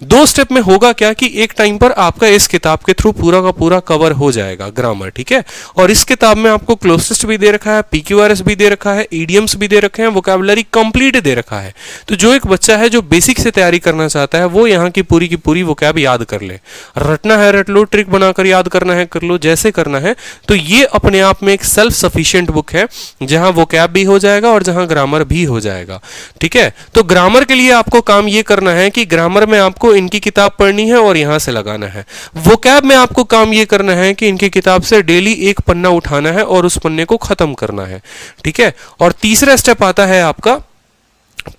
2 स्टेप में होगा क्या कि एक टाइम पर आपका इस किताब के थ्रू पूरा का पूरा कवर हो जाएगा ग्रामर। ठीक है, और इस किताब में आपको क्लोज टेस्ट भी दे रखा है, पीक्यूआरएस भी दे रखा है, ईडियम्स भी दे रखे हैं, वोकैबुलरी कंप्लीट दे रखा है। तो जो एक बच्चा है जो बेसिक से तैयारी करना चाहता है वो यहाँ की पूरी वोकैब याद कर ले। रटना है रट लो, ट्रिक बनाकर याद करना है कर लो, जैसे करना है। तो ये अपने आप में एक सेल्फ सफिशिएंट बुक है जहां वोकैब भी हो जाएगा और जहां ग्रामर भी हो जाएगा। ठीक है, तो ग्रामर के लिए आपको काम ये करना है कि ग्रामर में आपको इनकी किताब पढ़नी है और यहां से लगाना है। वोकैब में आपको काम ये करना है कि इनकी किताब से डेली एक पन्ना उठाना है और उस पन्ने को खत्म करना है। ठीक है, और तीसरा स्टेप आता है आपका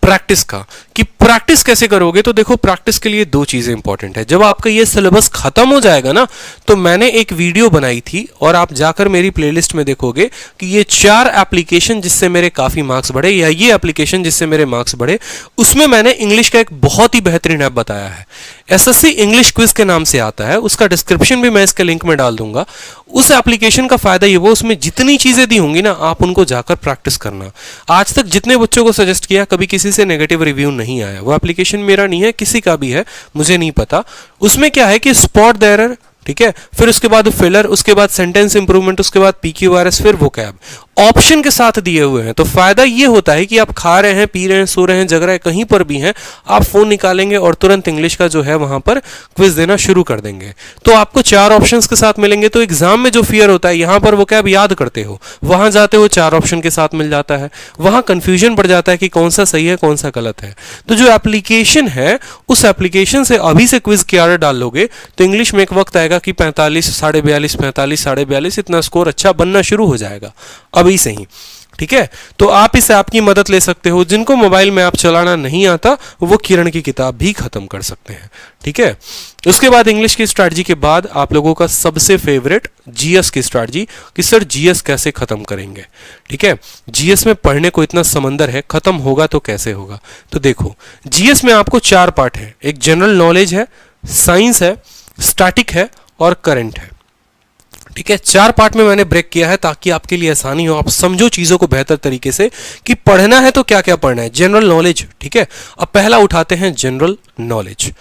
प्रैक्टिस का, कि प्रैक्टिस कैसे करोगे। तो देखो, प्रैक्टिस के लिए 2 चीजें इंपॉर्टेंट है। जब आपका ये सिलेबस खत्म हो जाएगा ना, तो मैंने एक वीडियो बनाई थी और आप जाकर मेरी प्लेलिस्ट में देखोगे कि ये 4 एप्लीकेशन जिससे मेरे काफी मार्क्स बढ़े, या ये एप्लीकेशन जिससे मेरे मार्क्स बढ़े, उसमें मैंने इंग्लिश का एक बहुत ही बेहतरीन ऐप बताया है। एसएससी इंग्लिश क्विज के नाम से आता है, उसका डिस्क्रिप्शन भी मैं इसके लिंक में डाल दूंगा। उस एप्लीकेशन का फायदा ये, वो उसमें जितनी चीजें दी होंगी ना, आप उनको जाकर प्रैक्टिस करना। आज तक जितने बच्चों को सजेस्ट किया, कभी किसी से नेगेटिव रिव्यू नहीं आया। वो एप्लीकेशन मेरा नहीं है, किसी का भी है, मुझे नहीं पता। उसमें क्या है कि स्पॉट द एरर, ठीक है, फिर उसके बाद फिलर, उसके बाद सेंटेंस इंप्रूवमेंट, उसके बाद पीक्यूआरएस, फिर वोकैब ऑप्शन के साथ दिए हुए हैं। तो फायदा ये होता है कि आप खा रहे हैं, पी रहे हैं, सो रहे हैं, जग रहे हैं, कहीं पर भी हैं, आप फोन निकालेंगे और तुरंत इंग्लिश का जो है वहां पर क्विज देना शुरू कर देंगे। तो आपको 4 ऑप्शंस के साथ मिलेंगे। तो एग्जाम में जो फियर होता है, यहां पर वोकैब याद करते हो, वहां जाते हो 4 ऑप्शन के साथ मिल जाता है, वहां कंफ्यूजन बढ़ जाता है कि कौन सा सही है कौन सा गलत है। तो जो एप्लीकेशन है, उस एप्लीकेशन से अभी से क्विज की आर्डर डाल लोगे तो इंग्लिश में एक वक्त आएगा कि 45, 42.5, 45, 42.5 इतना स्कोर अच्छा बनना शुरू हो जाएगा अभी से ही। ठीक है, तो आप इस ऐप की मदद ले सकते हो। जिनको मोबाइल में ऐप चलाना नहीं आता वो किरण की किताब भी खत्म कर सकते हैं। ठीक है, उसके बाद इंग्लिश की स्ट्रैटेजी के बाद आप लोगों का सबसे फेवरेट जीएस की स्ट्रैटेजी, कि सर जीएस कैसे खत्म करेंगे। ठीक है, जीएस में पढ़ने को इतना समंदर है, खत्म होगा तो कैसे होगा। तो देखो, जीएस में आपको 4 पार्ट है। एक जनरल नॉलेज है, साइंस है, स्टैटिक है और करंट है। ठीक है, 4 पार्ट में मैंने ब्रेक किया है ताकि आपके लिए आसानी हो, आप समझो चीजों को बेहतर तरीके से कि पढ़ना है तो क्या क्या पढ़ना है। जनरल नॉलेज, ठीक है, अब पहला उठाते हैं जनरल नॉलेज।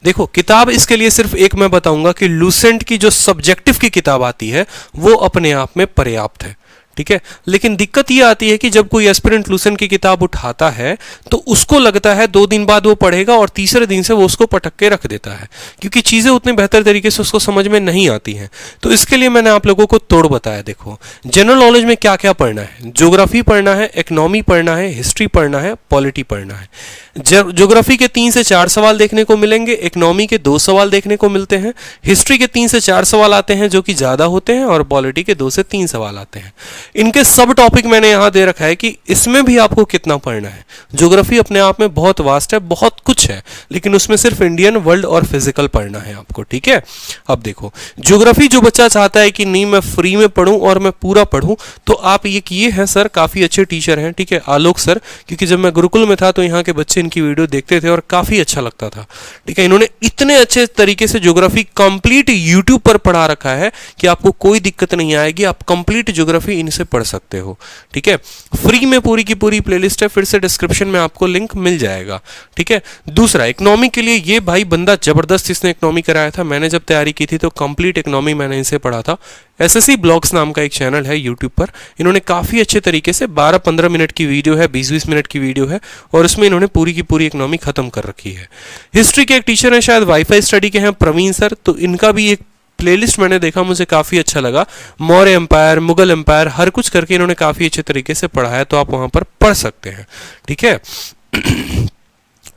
देखो, किताब इसके लिए सिर्फ एक मैं बताऊंगा कि लूसेंट की जो सब्जेक्टिव की किताब आती है वो अपने आप में पर्याप्त है। ठीक है। लेकिन दिक्कत ये आती है कि जब कोई एस्पिरेंट लूसेंट की किताब उठाता है तो उसको लगता है 2 दिन बाद वो पढ़ेगा और तीसरे दिन से वो उसको पटक के रख देता है, क्योंकि चीजें उतने बेहतर तरीके से उसको समझ में नहीं आती हैं। तो इसके लिए मैंने आप लोगों को तोड़ बताया। देखो, जनरल नॉलेज में क्या क्या पढ़ना है, ज्योग्राफी पढ़ना है, इकोनॉमी पढ़ना है, हिस्ट्री पढ़ना है, पॉलिटी पढ़ना है। ज्योग्राफी के 3 से 4 सवाल देखने को मिलेंगे, इकोनॉमी के 2 सवाल देखने को मिलते हैं, हिस्ट्री के 3 से 4 सवाल आते हैं जो कि ज्यादा होते हैं, और पॉलिटी के 2 से 3 सवाल आते हैं। इनके सब टॉपिक मैंने यहां दे रखा है कि इसमें भी आपको कितना पढ़ना है। ज्योग्राफी अपने आप में बहुत वास्ट है, बहुत कुछ है, लेकिन उसमें सिर्फ इंडियन, वर्ल्ड और फिजिकल पढ़ना है आपको, ठीक है। अब देखो, ज्योग्राफी जो बच्चा चाहता है कि नहीं मैं फ्री में पढ़ूं और मैं पूरा पढ़ूं, तो आप ये किए हैं सर, काफी अच्छे टीचर हैं, ठीक है, आलोक सर, क्योंकि जब मैं गुरुकुल में था तो यहाँ के बच्चे इनकी वीडियो देखते थे और काफी अच्छा लगता था, ठीक है। इन्होंने इतने अच्छे तरीके से ज्योग्राफी कंप्लीट यूट्यूब पर पढ़ा रखा है कि आपको कोई दिक्कत नहीं आएगी, आप कंप्लीट ज्योग्राफी इनसे पढ़ सकते हो, ठीक है। फ्री में पूरी की पूरी प्लेलिस्ट है, फिर से डिस्क्रिप्शन में आपको लिंक मिल जाएगा, ठीक है। दूसरा, इकोनॉमी के लिए ये भाई बंदा जबरदस्त, इसने इकोनॉमी कराया था। मैंने जब तैयारी की थी तो कंप्लीट इकोनॉमी मैंने इनसे पढ़ा था। एसएससी ब्लॉग्स नाम का एक चैनल है यूट्यूब पर, इन्होंने काफी अच्छे तरीके से 12-15 मिनट की वीडियो है, 20-20 मिनट की वीडियो है, और उसमें इन्होंने पूरी की पूरी इकोनॉमी खत्म कर रखी है। हिस्ट्री के एक टीचर हैं, शायद वाईफाई स्टडी के हैं, प्रवीण सर, तो इनका भी एक प्लेलिस्ट मैंने देखा, मुझे काफी अच्छा लगा। मौर्य एम्पायर, मुगल एम्पायर, हर कुछ करके इन्होंने काफी अच्छे तरीके से पढ़ा है, तो आप वहां पर पढ़ सकते हैं, ठीक है।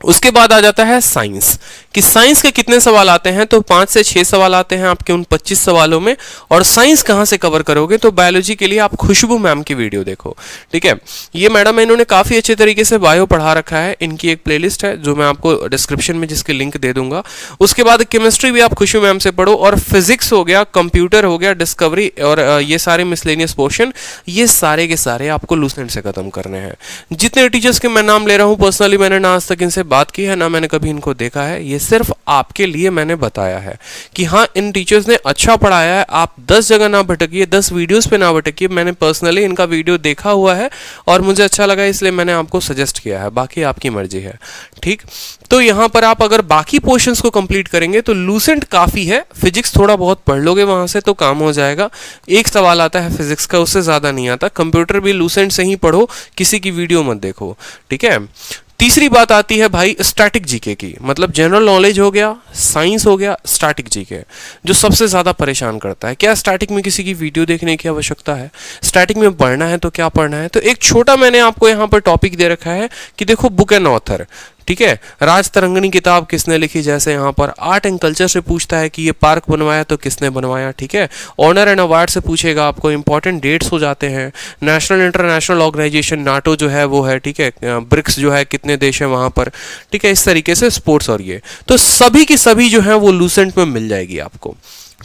उसके बाद आ जाता है साइंस, कि साइंस के कितने सवाल आते हैं, तो 5 से 6 सवाल आते हैं आपके उन 25 सवालों में। और साइंस कहां से कवर करोगे, तो बायोलॉजी के लिए आप खुशबू मैम की वीडियो देखो, ठीक है। ये मैडम है, इन्होंने काफी अच्छे तरीके से बायो पढ़ा रखा है, इनकी एक प्लेलिस्ट है जो मैं आपको डिस्क्रिप्शन में जिसके लिंक दे दूंगा। उसके बाद केमिस्ट्री भी आप खुशबू मैम से पढ़ो, और फिजिक्स हो गया, कंप्यूटर हो गया, डिस्कवरी और ये सारे मिसलेनियस पोर्शन, ये सारे के सारे आपको लूसेंट से खत्म करने हैं। जितने टीचर्स के मैं नाम ले रहा हूँ, पर्सनली मैंने ना आज तक इनसे बात की है, ना मैंने कभी इनको देखा है, ये सिर्फ आपके लिए मैंने बताया है कि हाँ, इन टीचर्स ने अच्छा पढ़ाया है, आप 10 जगह ना भटकिए, 10 वीडियोस पे ना भटकिए। मैंने पर्सनली इनका वीडियो देखा हुआ है और मुझे अच्छा लगा, इसलिए मैंने आपको सजेस्ट किया है, बाकी आपकी मर्जी है, ठीक। तो यहाँ पर आप अगर बाकी पोर्शंस को कंप्लीट करेंगे तो लूसेंट काफी है, फिजिक्स थोड़ा बहुत पढ़ लोगे वहां से तो काम हो जाएगा। एक सवाल आता है फिजिक्स का, उससे ज्यादा नहीं आता। कंप्यूटर भी लूसेंट से ही पढ़ो, किसी की वीडियो मत देखो, ठीक है। तीसरी बात आती है भाई स्टैटिक जीके की, मतलब जनरल नॉलेज हो गया, साइंस हो गया, स्टैटिक जीके, जो सबसे ज्यादा परेशान करता है। क्या स्टैटिक में किसी की वीडियो देखने की आवश्यकता है? स्टैटिक में पढ़ना है तो क्या पढ़ना है? तो एक छोटा मैंने आपको यहाँ पर टॉपिक दे रखा है कि देखो, बुक एंड ऑथर, ठीक है। राज तरंगनी किताब किसने लिखी, जैसे यहाँ पर आर्ट एंड कल्चर से पूछता है कि ये पार्क बनवाया तो किसने बनवाया, ठीक है। ऑनर एंड अवार्ड से पूछेगा आपको, इंपॉर्टेंट डेट्स हो जाते हैं। नेशनल इंटरनेशनल ऑर्गेनाइजेशन नाटो जो है वो है, ठीक है। ब्रिक्स जो है, कितने देश हैं वहां पर, ठीक है। इस तरीके से स्पोर्ट्स, और ये तो सभी की सभी जो है वो लूसेंट में मिल जाएगी आपको,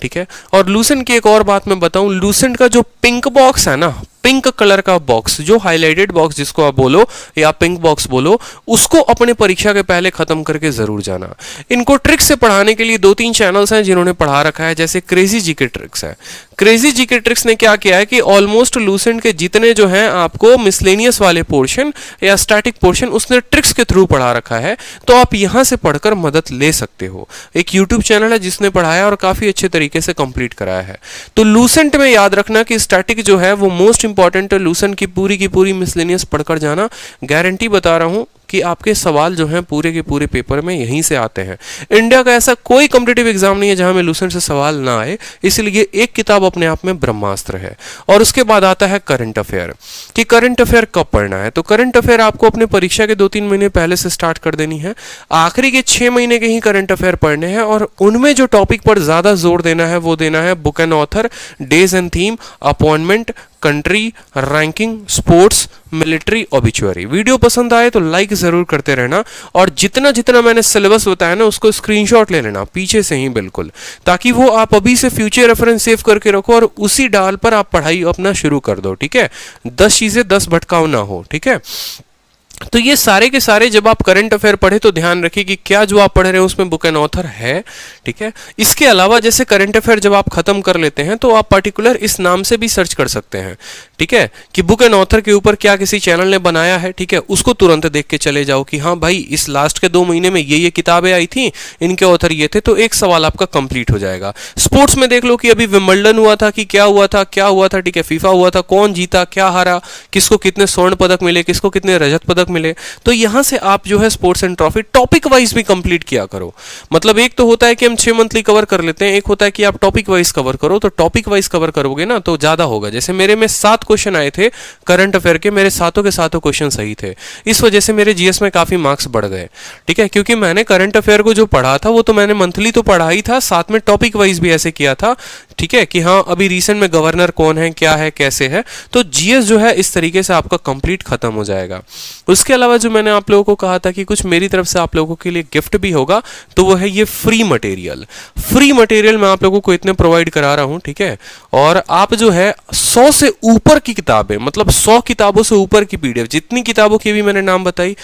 ठीक है। और लूसेंट की एक और बात मैं बताऊं, लूसेंट का जो पिंक बॉक्स है ना, पिंक कलर का बॉक्स, जो हाईलाइटेड बॉक्स जिसको आप बोलो या पिंक बॉक्स बोलो, उसको अपने परीक्षा के पहले खत्म करके जरूर जाना। इनको ट्रिक्स से पढ़ाने के लिए 2-3 चैनल्स हैं जिन्होंने पढ़ा रखा है, जैसे क्रेजी जीके ट्रिक्स है। क्रेजी जीके ट्रिक्स ने क्या किया है कि ऑलमोस्ट लूसेंट के जितने जो हैं आपको मिसलेनियस वाले पोर्शन या स्टैटिक पोर्शन, उसने ट्रिक्स के थ्रू पढ़ा रखा है, तो आप यहां से पढ़कर मदद ले सकते हो। एक यूट्यूब चैनल है जिसने पढ़ाया और काफी अच्छे तरीके से कंप्लीट कराया है। तो लूसेंट में याद रखना कि स्टैटिक जो है वो मोस्ट इंपॉर्टेंट है, लूसेंट की पूरी मिसलेनियस पढ़कर जाना। गारंटी बता रहा हूं कि आपके सवाल जो हैं पूरे के पूरे पेपर में यहीं से आते हैं। इंडिया का ऐसा कोई कॉम्पिटिटिव एग्जाम नहीं है जहां में लूसेंट से सवाल ना आए, इसलिए एक किताब अपने आप में ब्रह्मास्त्र है। और उसके बाद आता है करंट अफेयर, कि करंट अफेयर कब पढ़ना है। तो करंट अफेयर आपको अपने परीक्षा के 2-3 महीने पहले से स्टार्ट कर देनी है। आखिरी के 6 महीने के ही करंट अफेयर पढ़ने हैं, और उनमें जो टॉपिक पर ज्यादा जोर देना है वो देना है book and author, days and theme, appointment, country, ranking, sports, military, obituary. Video पसंद आए तो लाइक जरूर करते रहना, और जितना जितना मैंने सिलेबस बताया ना उसको स्क्रीनशॉट ले लेना पीछे से ही बिल्कुल, ताकि वो आप अभी से फ्यूचर रेफरेंस सेव करके रखो और उसी डाल पर आप पढ़ाई अपना शुरू कर दो, ठीक है। 10 चीजें 10 भटकाव ना हो, ठीक है। तो ये सारे के सारे जब आप करंट अफेयर पढ़े तो ध्यान रखिए कि क्या जो आप पढ़ रहे हैं उसमें बुक एंड ऑथर है, ठीक है। इसके अलावा जैसे करंट अफेयर जब आप खत्म कर लेते हैं तो आप पर्टिकुलर इस नाम से भी सर्च कर सकते हैं, ठीक है, कि बुक एंड ऑथर के ऊपर क्या किसी चैनल ने बनाया है, ठीक है, उसको तुरंत देख के चले जाओ कि हाँ भाई इस लास्ट के 2 महीने में ये किताबें आई थी, इनके ऑथर ये थे, तो एक सवाल आपका कंप्लीट हो जाएगा। स्पोर्ट्स में देख लो कि अभी विंबलडन हुआ था कि क्या हुआ था, ठीक है, फीफा हुआ था, कौन जीता, क्या हारा, किसको कितने स्वर्ण पदक मिले, किसको कितने रजत पदक मिले। तो यहां से आप जो है sports and trophy topic wise भी कंप्लीट किया करो। मतलब एक तो होता है कि हम 6 मंथली कवर कर लेते हैं, एक होता है कि आप टॉपिक वाइज कवर करो। तो टॉपिक वाइज कवर करोगे ना तो ज्यादा होगा। जैसे मेरे में 7 क्वेश्चन आए थे करंट अफेयर के, मेरे सातों के सातों क्वेश्चन सही थे, इस वजह से मेरे जीएस में काफी मार्क्स बढ़ गए, ठीक है, क्योंकि मैंने करंट अफेयर को जो पढ़ा था वो तो मैंने मंथली तो पढ़ा ही था, साथ में टॉपिक वाइज भी ऐसे किया था, ठीक है, कि हाँ अभी रिसेंट में गवर्नर कौन है, क्या है, कैसे है। तो जीएस जो है इस तरीके से आपका कंप्लीट खत्म हो जाएगा। उसके अलावा जो मैंने आप लोगों को कहा था कि कुछ मेरी तरफ से आप लोगों के लिए गिफ्ट भी होगा, तो वो है ये फ्री मटेरियल मैं आप लोगों को इतने प्रोवाइड करा रहा हूं, ठीक है। और आप जो है 100 से ऊपर की किताबें, मतलब 100 किताबों से ऊपर की पीडीएफ, जितनी किताबों की भी मैंने नाम बताई,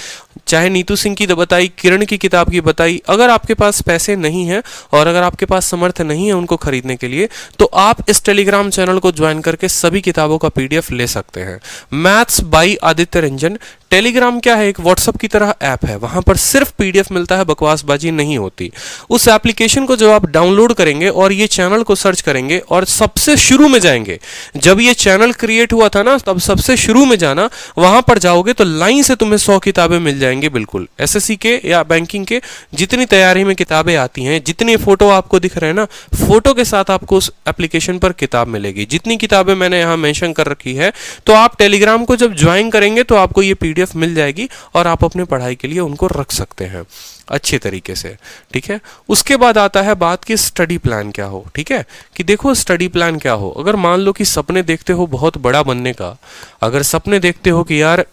चाहे नीतू सिंह की बताई, किरण की किताब की बताई, अगर आपके पास पैसे नहीं है और अगर आपके पास समर्थ नहीं है उनको खरीदने के लिए, तो आप इस टेलीग्राम चैनल को ज्वाइन करके सभी किताबों का पीडीएफ ले सकते हैं। Maths by Aditya Ranjan Telegram क्या है, एक व्हाट्सएप की तरह ऐप है, वहां पर सिर्फ पीडीएफ मिलता है, बकवासबाजी नहीं होती। उस एप्लीकेशन को जब आप डाउनलोड करेंगे और ये चैनल को सर्च करेंगे और सबसे शुरू में जाएंगे, जब ये चैनल क्रिएट हुआ था ना तब सबसे शुरू में जाना, वहां पर जाओगे तो लाइन से तुम्हें 100 किताबें मिल जाएंगी, बिल्कुल एसएससी के या बैंकिंग के जितनी तैयारी में किताबें आती हैं, जितनी फोटो आपको दिख रहे हैं ना, फोटो के साथ आपको उस एप्लीकेशन पर किताब मिलेगी, जितनी किताबें मैंने यहां मेंशन कर रखी है। तो आप टेलीग्राम को जब ज्वाइन करेंगे तो आपको ये पीडीएफ मिल जाएगी और आप अपने पढ़ाई के लिए उनको रख सकते हैं अच्छे तरीके से, ठीक है। उसके बाद आता है बात कि स्टडी प्लान क्या हो, ठीक है, कि देखो स्टडी प्लान क्या हो। अगर मान लो कि सपने देखते हो बहुत बड़ा बनने का, अगर सपने देखते हो कि यार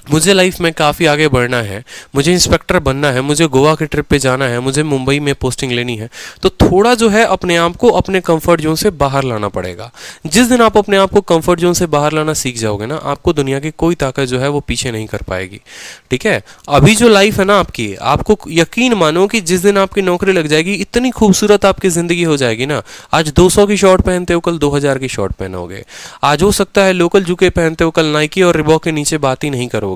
मुझे लाइफ में काफ़ी आगे बढ़ना है, मुझे इंस्पेक्टर बनना है, मुझे गोवा के ट्रिप पे जाना है, मुझे मुंबई में पोस्टिंग लेनी है, तो थोड़ा जो है अपने आप को अपने कंफर्ट जोन से बाहर लाना पड़ेगा। जिस दिन आप अपने आप को कंफर्ट जोन से बाहर लाना सीख जाओगे ना, आपको दुनिया की कोई ताकत जो है वो पीछे नहीं कर पाएगी, ठीक है। अभी जो लाइफ है ना आपकी, आपको यकीन मानो कि जिस दिन आपकी नौकरी लग जाएगी, इतनी खूबसूरत आपकी ज़िंदगी हो जाएगी ना। आज 200 की शॉर्ट पहनते हो, कल 2000 की शॉर्ट पहनोगे। आज हो सकता है लोकल जूते पहनते हो, कल नाइकी और रिबॉक के नीचे बात ही नहीं करोगे।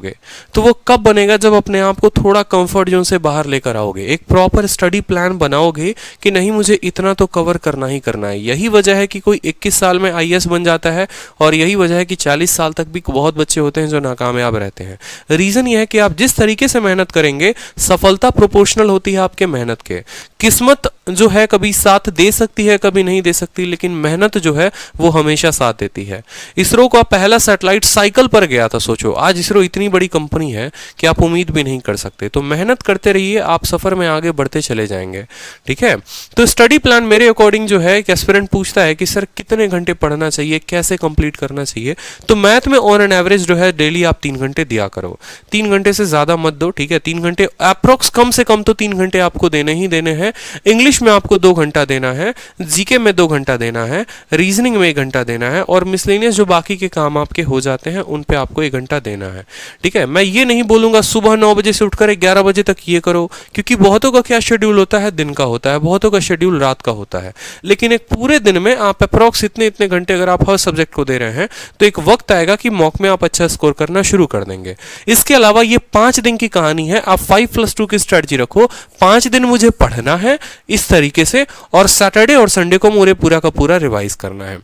तो वो कब बनेगा, जब अपने आप को थोड़ा कंफर्ट जोन से बाहर लेकर आओगे, एक प्रॉपर स्टडी प्लान बनाओगे कि नहीं मुझे इतना तो कवर करना ही करना है। यही वजह है कि कोई 21 साल में आईएएस बन जाता है और यही वजह है कि 40 साल तक भी बहुत बच्चे होते हैं जो नाकामयाब रहते हैं। रीजन ये है कि आप जिस तरीके से मेहनत करेंगे, सफलता प्रोपोर्शनल होती है आपके मेहनत के। किस्मत जो है कभी साथ दे सकती है, कभी नहीं दे सकती, लेकिन मेहनत जो है वो हमेशा साथ देती है। इसरो का पहला सैटेलाइट साइकिल पर गया था, सोचो। आज इसरो इतनी बड़ी कंपनी है कि आप उम्मीद भी नहीं कर सकते। तो मेहनत करते रहिए, आप सफर में आगे बढ़ते चले जाएंगे, ठीक है। तो स्टडी प्लान मेरे अकॉर्डिंग जो है, एक एस्पिरेंट पूछता है कि सर कितने घंटे पढ़ना चाहिए, कैसे कंप्लीट करना चाहिए, तो मैथ में ऑन एन एवरेज जो है डेली आप 3 घंटे दिया करो। 3 घंटे से ज्यादा मत दो, ठीक है। 3 घंटे अप्रोक्स, कम से कम तो 3 घंटे आपको देने ही देने हैं। इंग्लिश में आपको 2 घंटा देना है, जीके में 2 घंटा देना है, रीजनिंग में 1 घंटा देना है, और मिसलेनियस जो बाकी के काम आपके हो जाते हैं उन पे आपको 1 घंटा देना है, ठीक है। मैं ये नहीं बोलूंगा सुबह 9 बजे से उठकर 11 बजे तक ये करो, क्योंकि बहुतों का क्या शेड्यूल होता है, दिन का होता है, बहुतों का शेड्यूल रात का होता है। लेकिन एक पूरे दिन में आप अप्रोक्स इतने इतने घंटे अगर आप हर सब्जेक्ट को दे रहे हैं, तो एक वक्त आएगा कि मॉक में आप अच्छा स्कोर करना शुरू कर देंगे। इसके अलावा ये 5 दिन की कहानी है। आप 5+2 की स्ट्रेटजी रखो। 5 दिन मुझे पढ़ना है इस तरीके से, और सैटरडे और संडे को मुझे पूरा का पूरा रिवाइज करना है,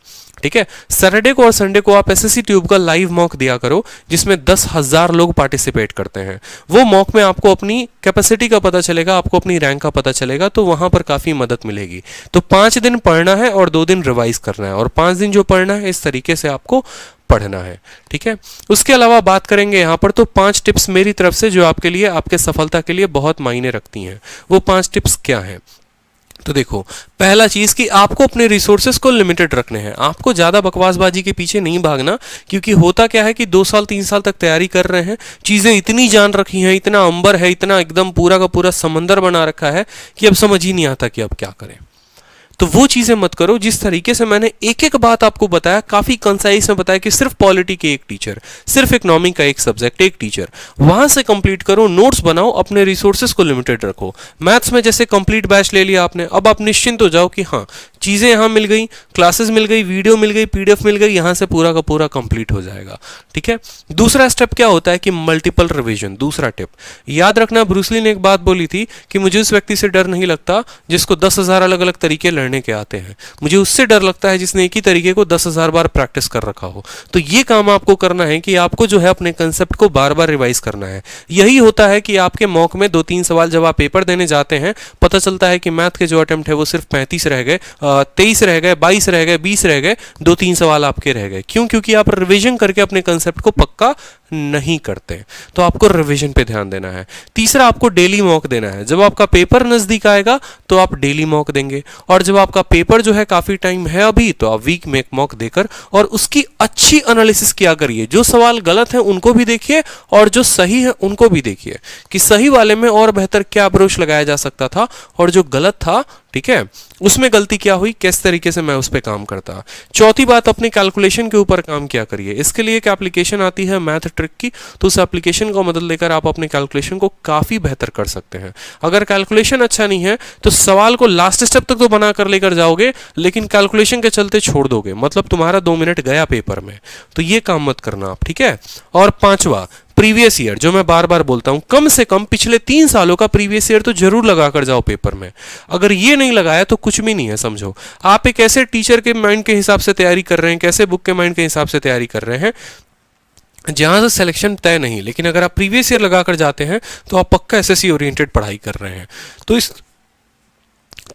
ठीक है। सैटरडे को और संडे को आप एसएससी ट्यूब का लाइव मॉक दिया करो, जिसमें 10,000 लोग पार्टिसिपेट करते हैं। वो मॉक में आपको अपनी कैपेसिटी का पता चलेगा, आपको अपनी रैंक का पता चलेगा, तो वहां पर काफी मदद मिलेगी। तो 5 दिन पढ़ना है और 2 दिन रिवाइज करना है, और 5 दिन जो पढ़ना है इस तरीके से आपको पढ़ना है, ठीक है। उसके अलावा बात करेंगे यहाँ पर तो 5 टिप्स मेरी तरफ से जो आपके लिए, आपके सफलता के लिए बहुत मायने रखती हैं। वो 5 टिप्स क्या हैं? तो देखो, पहला चीज कि आपको अपने रिसोर्सेज को लिमिटेड रखने हैं। आपको ज्यादा बकवासबाजी के पीछे नहीं भागना, क्योंकि होता क्या है कि 2 साल 3 साल तक तैयारी कर रहे हैं, चीजें इतनी जान रखी हैं, इतना अंबर है, इतना एकदम पूरा का पूरा समंदर बना रखा है कि अब समझ ही नहीं आता कि अब क्या करें। तो वो चीजें मत करो। जिस तरीके से मैंने एक एक बात आपको बताया, काफी कंसाइज में बताया कि सिर्फ पॉलिटी के एक टीचर, सिर्फ इकोनॉमी का एक सब्जेक्ट एक टीचर, वहां से कंप्लीट करो, नोट्स बनाओ, अपने रिसोर्सेज को लिमिटेड रखो। मैथ्स में जैसे कंप्लीट बैच ले लिया आपने, अब आप निश्चिंत हो जाओ कि हाँ चीजें यहां मिल गई, क्लासेस मिल गई, वीडियो मिल गई, पीडीएफ मिल गई, यहां से पूरा का पूरा कंप्लीट हो जाएगा। ठीक है, दूसरा स्टेप क्या होता है कि मल्टीपल रिवीजन। दूसरा टिप याद रखना, ब्रूसली ने एक बात बोली थी कि मुझे उस व्यक्ति से डर नहीं लगता जिसको 10,000 अलग अलग तरीके लड़ने के आते हैं, मुझे उससे डर लगता है जिसने एक ही तरीके को 10,000 बार प्रैक्टिस कर रखा हो। तो ये काम आपको करना है कि आपको जो है अपने कंसेप्ट को बार बार रिवाइज करना है। यही होता है कि आपके मॉक में 2-3 सवाल जब आप पेपर देने जाते हैं, पता चलता है कि मैथ के जो अटेम्प्ट है वो सिर्फ 35 रह गए, 23 रह गए, 22 रह गए, 20 रह गए, 2-3 सवाल आपके रह गए। क्यों? क्योंकि आप रिवीजन करके अपने कंसेप्ट को पक्का नहीं करते। तो आपको रिवीजन पे ध्यान देना है। तीसरा, आपको डेली मॉक देना है। जब आपका पेपर नजदीक आएगा तो आप डेली मॉक देंगे, और जब आपका पेपर जो है काफी टाइम है अभी, तो आप वीक में एक मॉक देकर और उसकी अच्छी एनालिसिस किया करिए। जो सवाल गलत है उनको भी देखिए और जो सही है उनको भी देखिए कि सही वाले में और बेहतर क्या अप्रोच लगाया जा सकता था, और जो गलत था, ठीक है, उसमें गलती क्या हुई, किस तरीके से मैं उस पर काम करता। चौथी बात, अपने कैलकुलेशन के ऊपर काम किया करिए। इसके लिए एक एप्लीकेशन आती है मैथ ट्रिक की, तो उस एप्लीकेशन को मदद लेकर आप अपने कैलकुलेशन को काफी बेहतर कर सकते हैं। अगर कैलकुलेशन अच्छा नहीं है तो सवाल को लास्ट स्टेप तक तो बना कर लेकर जाओगे, लेकिन कैलकुलेशन के चलते छोड़ दोगे, मतलब तुम्हारा 2 मिनट गया पेपर में। तो ये काम मत करना आप, ठीक है। और पांचवा, प्रीवियस ईयर, जो मैं बार बार बोलता हूं, कम से कम पिछले 3 सालों का प्रीवियस ईयर तो जरूर लगा कर जाओ पेपर में। अगर ये नहीं लगाया तो कुछ भी नहीं है, समझो। आप एक ऐसे टीचर के माइंड के हिसाब से तैयारी कर रहे हैं, कैसे बुक के माइंड के हिसाब से तैयारी कर रहे हैं, जहां से सिलेक्शन तय नहीं। लेकिन अगर आप प्रीवियस ईयर लगा कर जाते हैं तो आप पक्का एसएससी ओरिएंटेड पढ़ाई कर रहे हैं। तो इस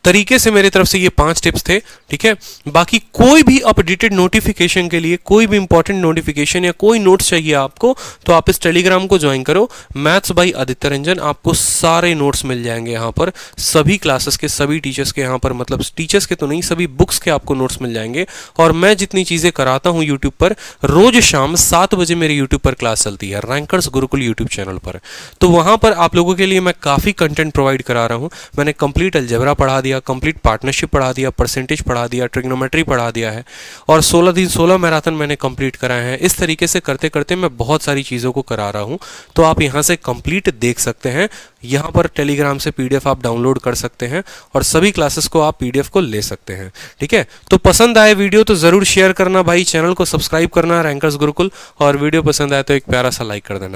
तरीके से मेरी तरफ से ये 5 टिप्स थे, ठीक है। बाकी कोई भी अपडेटेड नोटिफिकेशन के लिए, कोई भी इंपॉर्टेंट नोटिफिकेशन या कोई नोट्स चाहिए आपको, तो आप इस टेलीग्राम को ज्वाइन करो, मैथ्स बाय आदित्य रंजन। आपको सारे नोट्स मिल जाएंगे यहाँ पर, सभी क्लासेस के, सभी टीचर्स के, यहाँ पर मतलब टीचर्स के तो नहीं, सभी बुक्स के आपको नोट्स मिल जाएंगे। और मैं जितनी चीजें कराता हूँ यूट्यूब पर, रोज शाम 7 बजे मेरे यूट्यूब पर क्लास चलती है, रैंकर्स गुरुकुल यूट्यूब चैनल पर। तो वहां पर आप लोगों के लिए मैं काफी कंटेंट प्रोवाइड करा रहा हूँ। मैंने कंप्लीट अलजेब्रा पढ़ा दिया, कंप्लीट पार्टनरशिप पढ़ा दिया, परसेंटेज पढ़ा दिया, ट्रिग्नोमेट्री पढ़ा दिया है, और 16 दिन 16 मैराथन मैंने कंप्लीट कराए हैं। इस तरीके से करते करते मैं बहुत सारी चीज़ों को करा रहा हूं। तो आप यहां से कंप्लीट देख सकते हैं, यहां पर टेलीग्राम से पीडीएफ आप डाउनलोड कर सकते हैं और सभी क्लासेस को आप पीडीएफ को ले सकते हैं, ठीक है। तो पसंद आए वीडियो तो ज़रूर शेयर करना भाई, चैनल को सब्सक्राइब करना रैंकर्स गुरुकुल, और वीडियो पसंद आए तो एक प्यारा सा लाइक कर देना।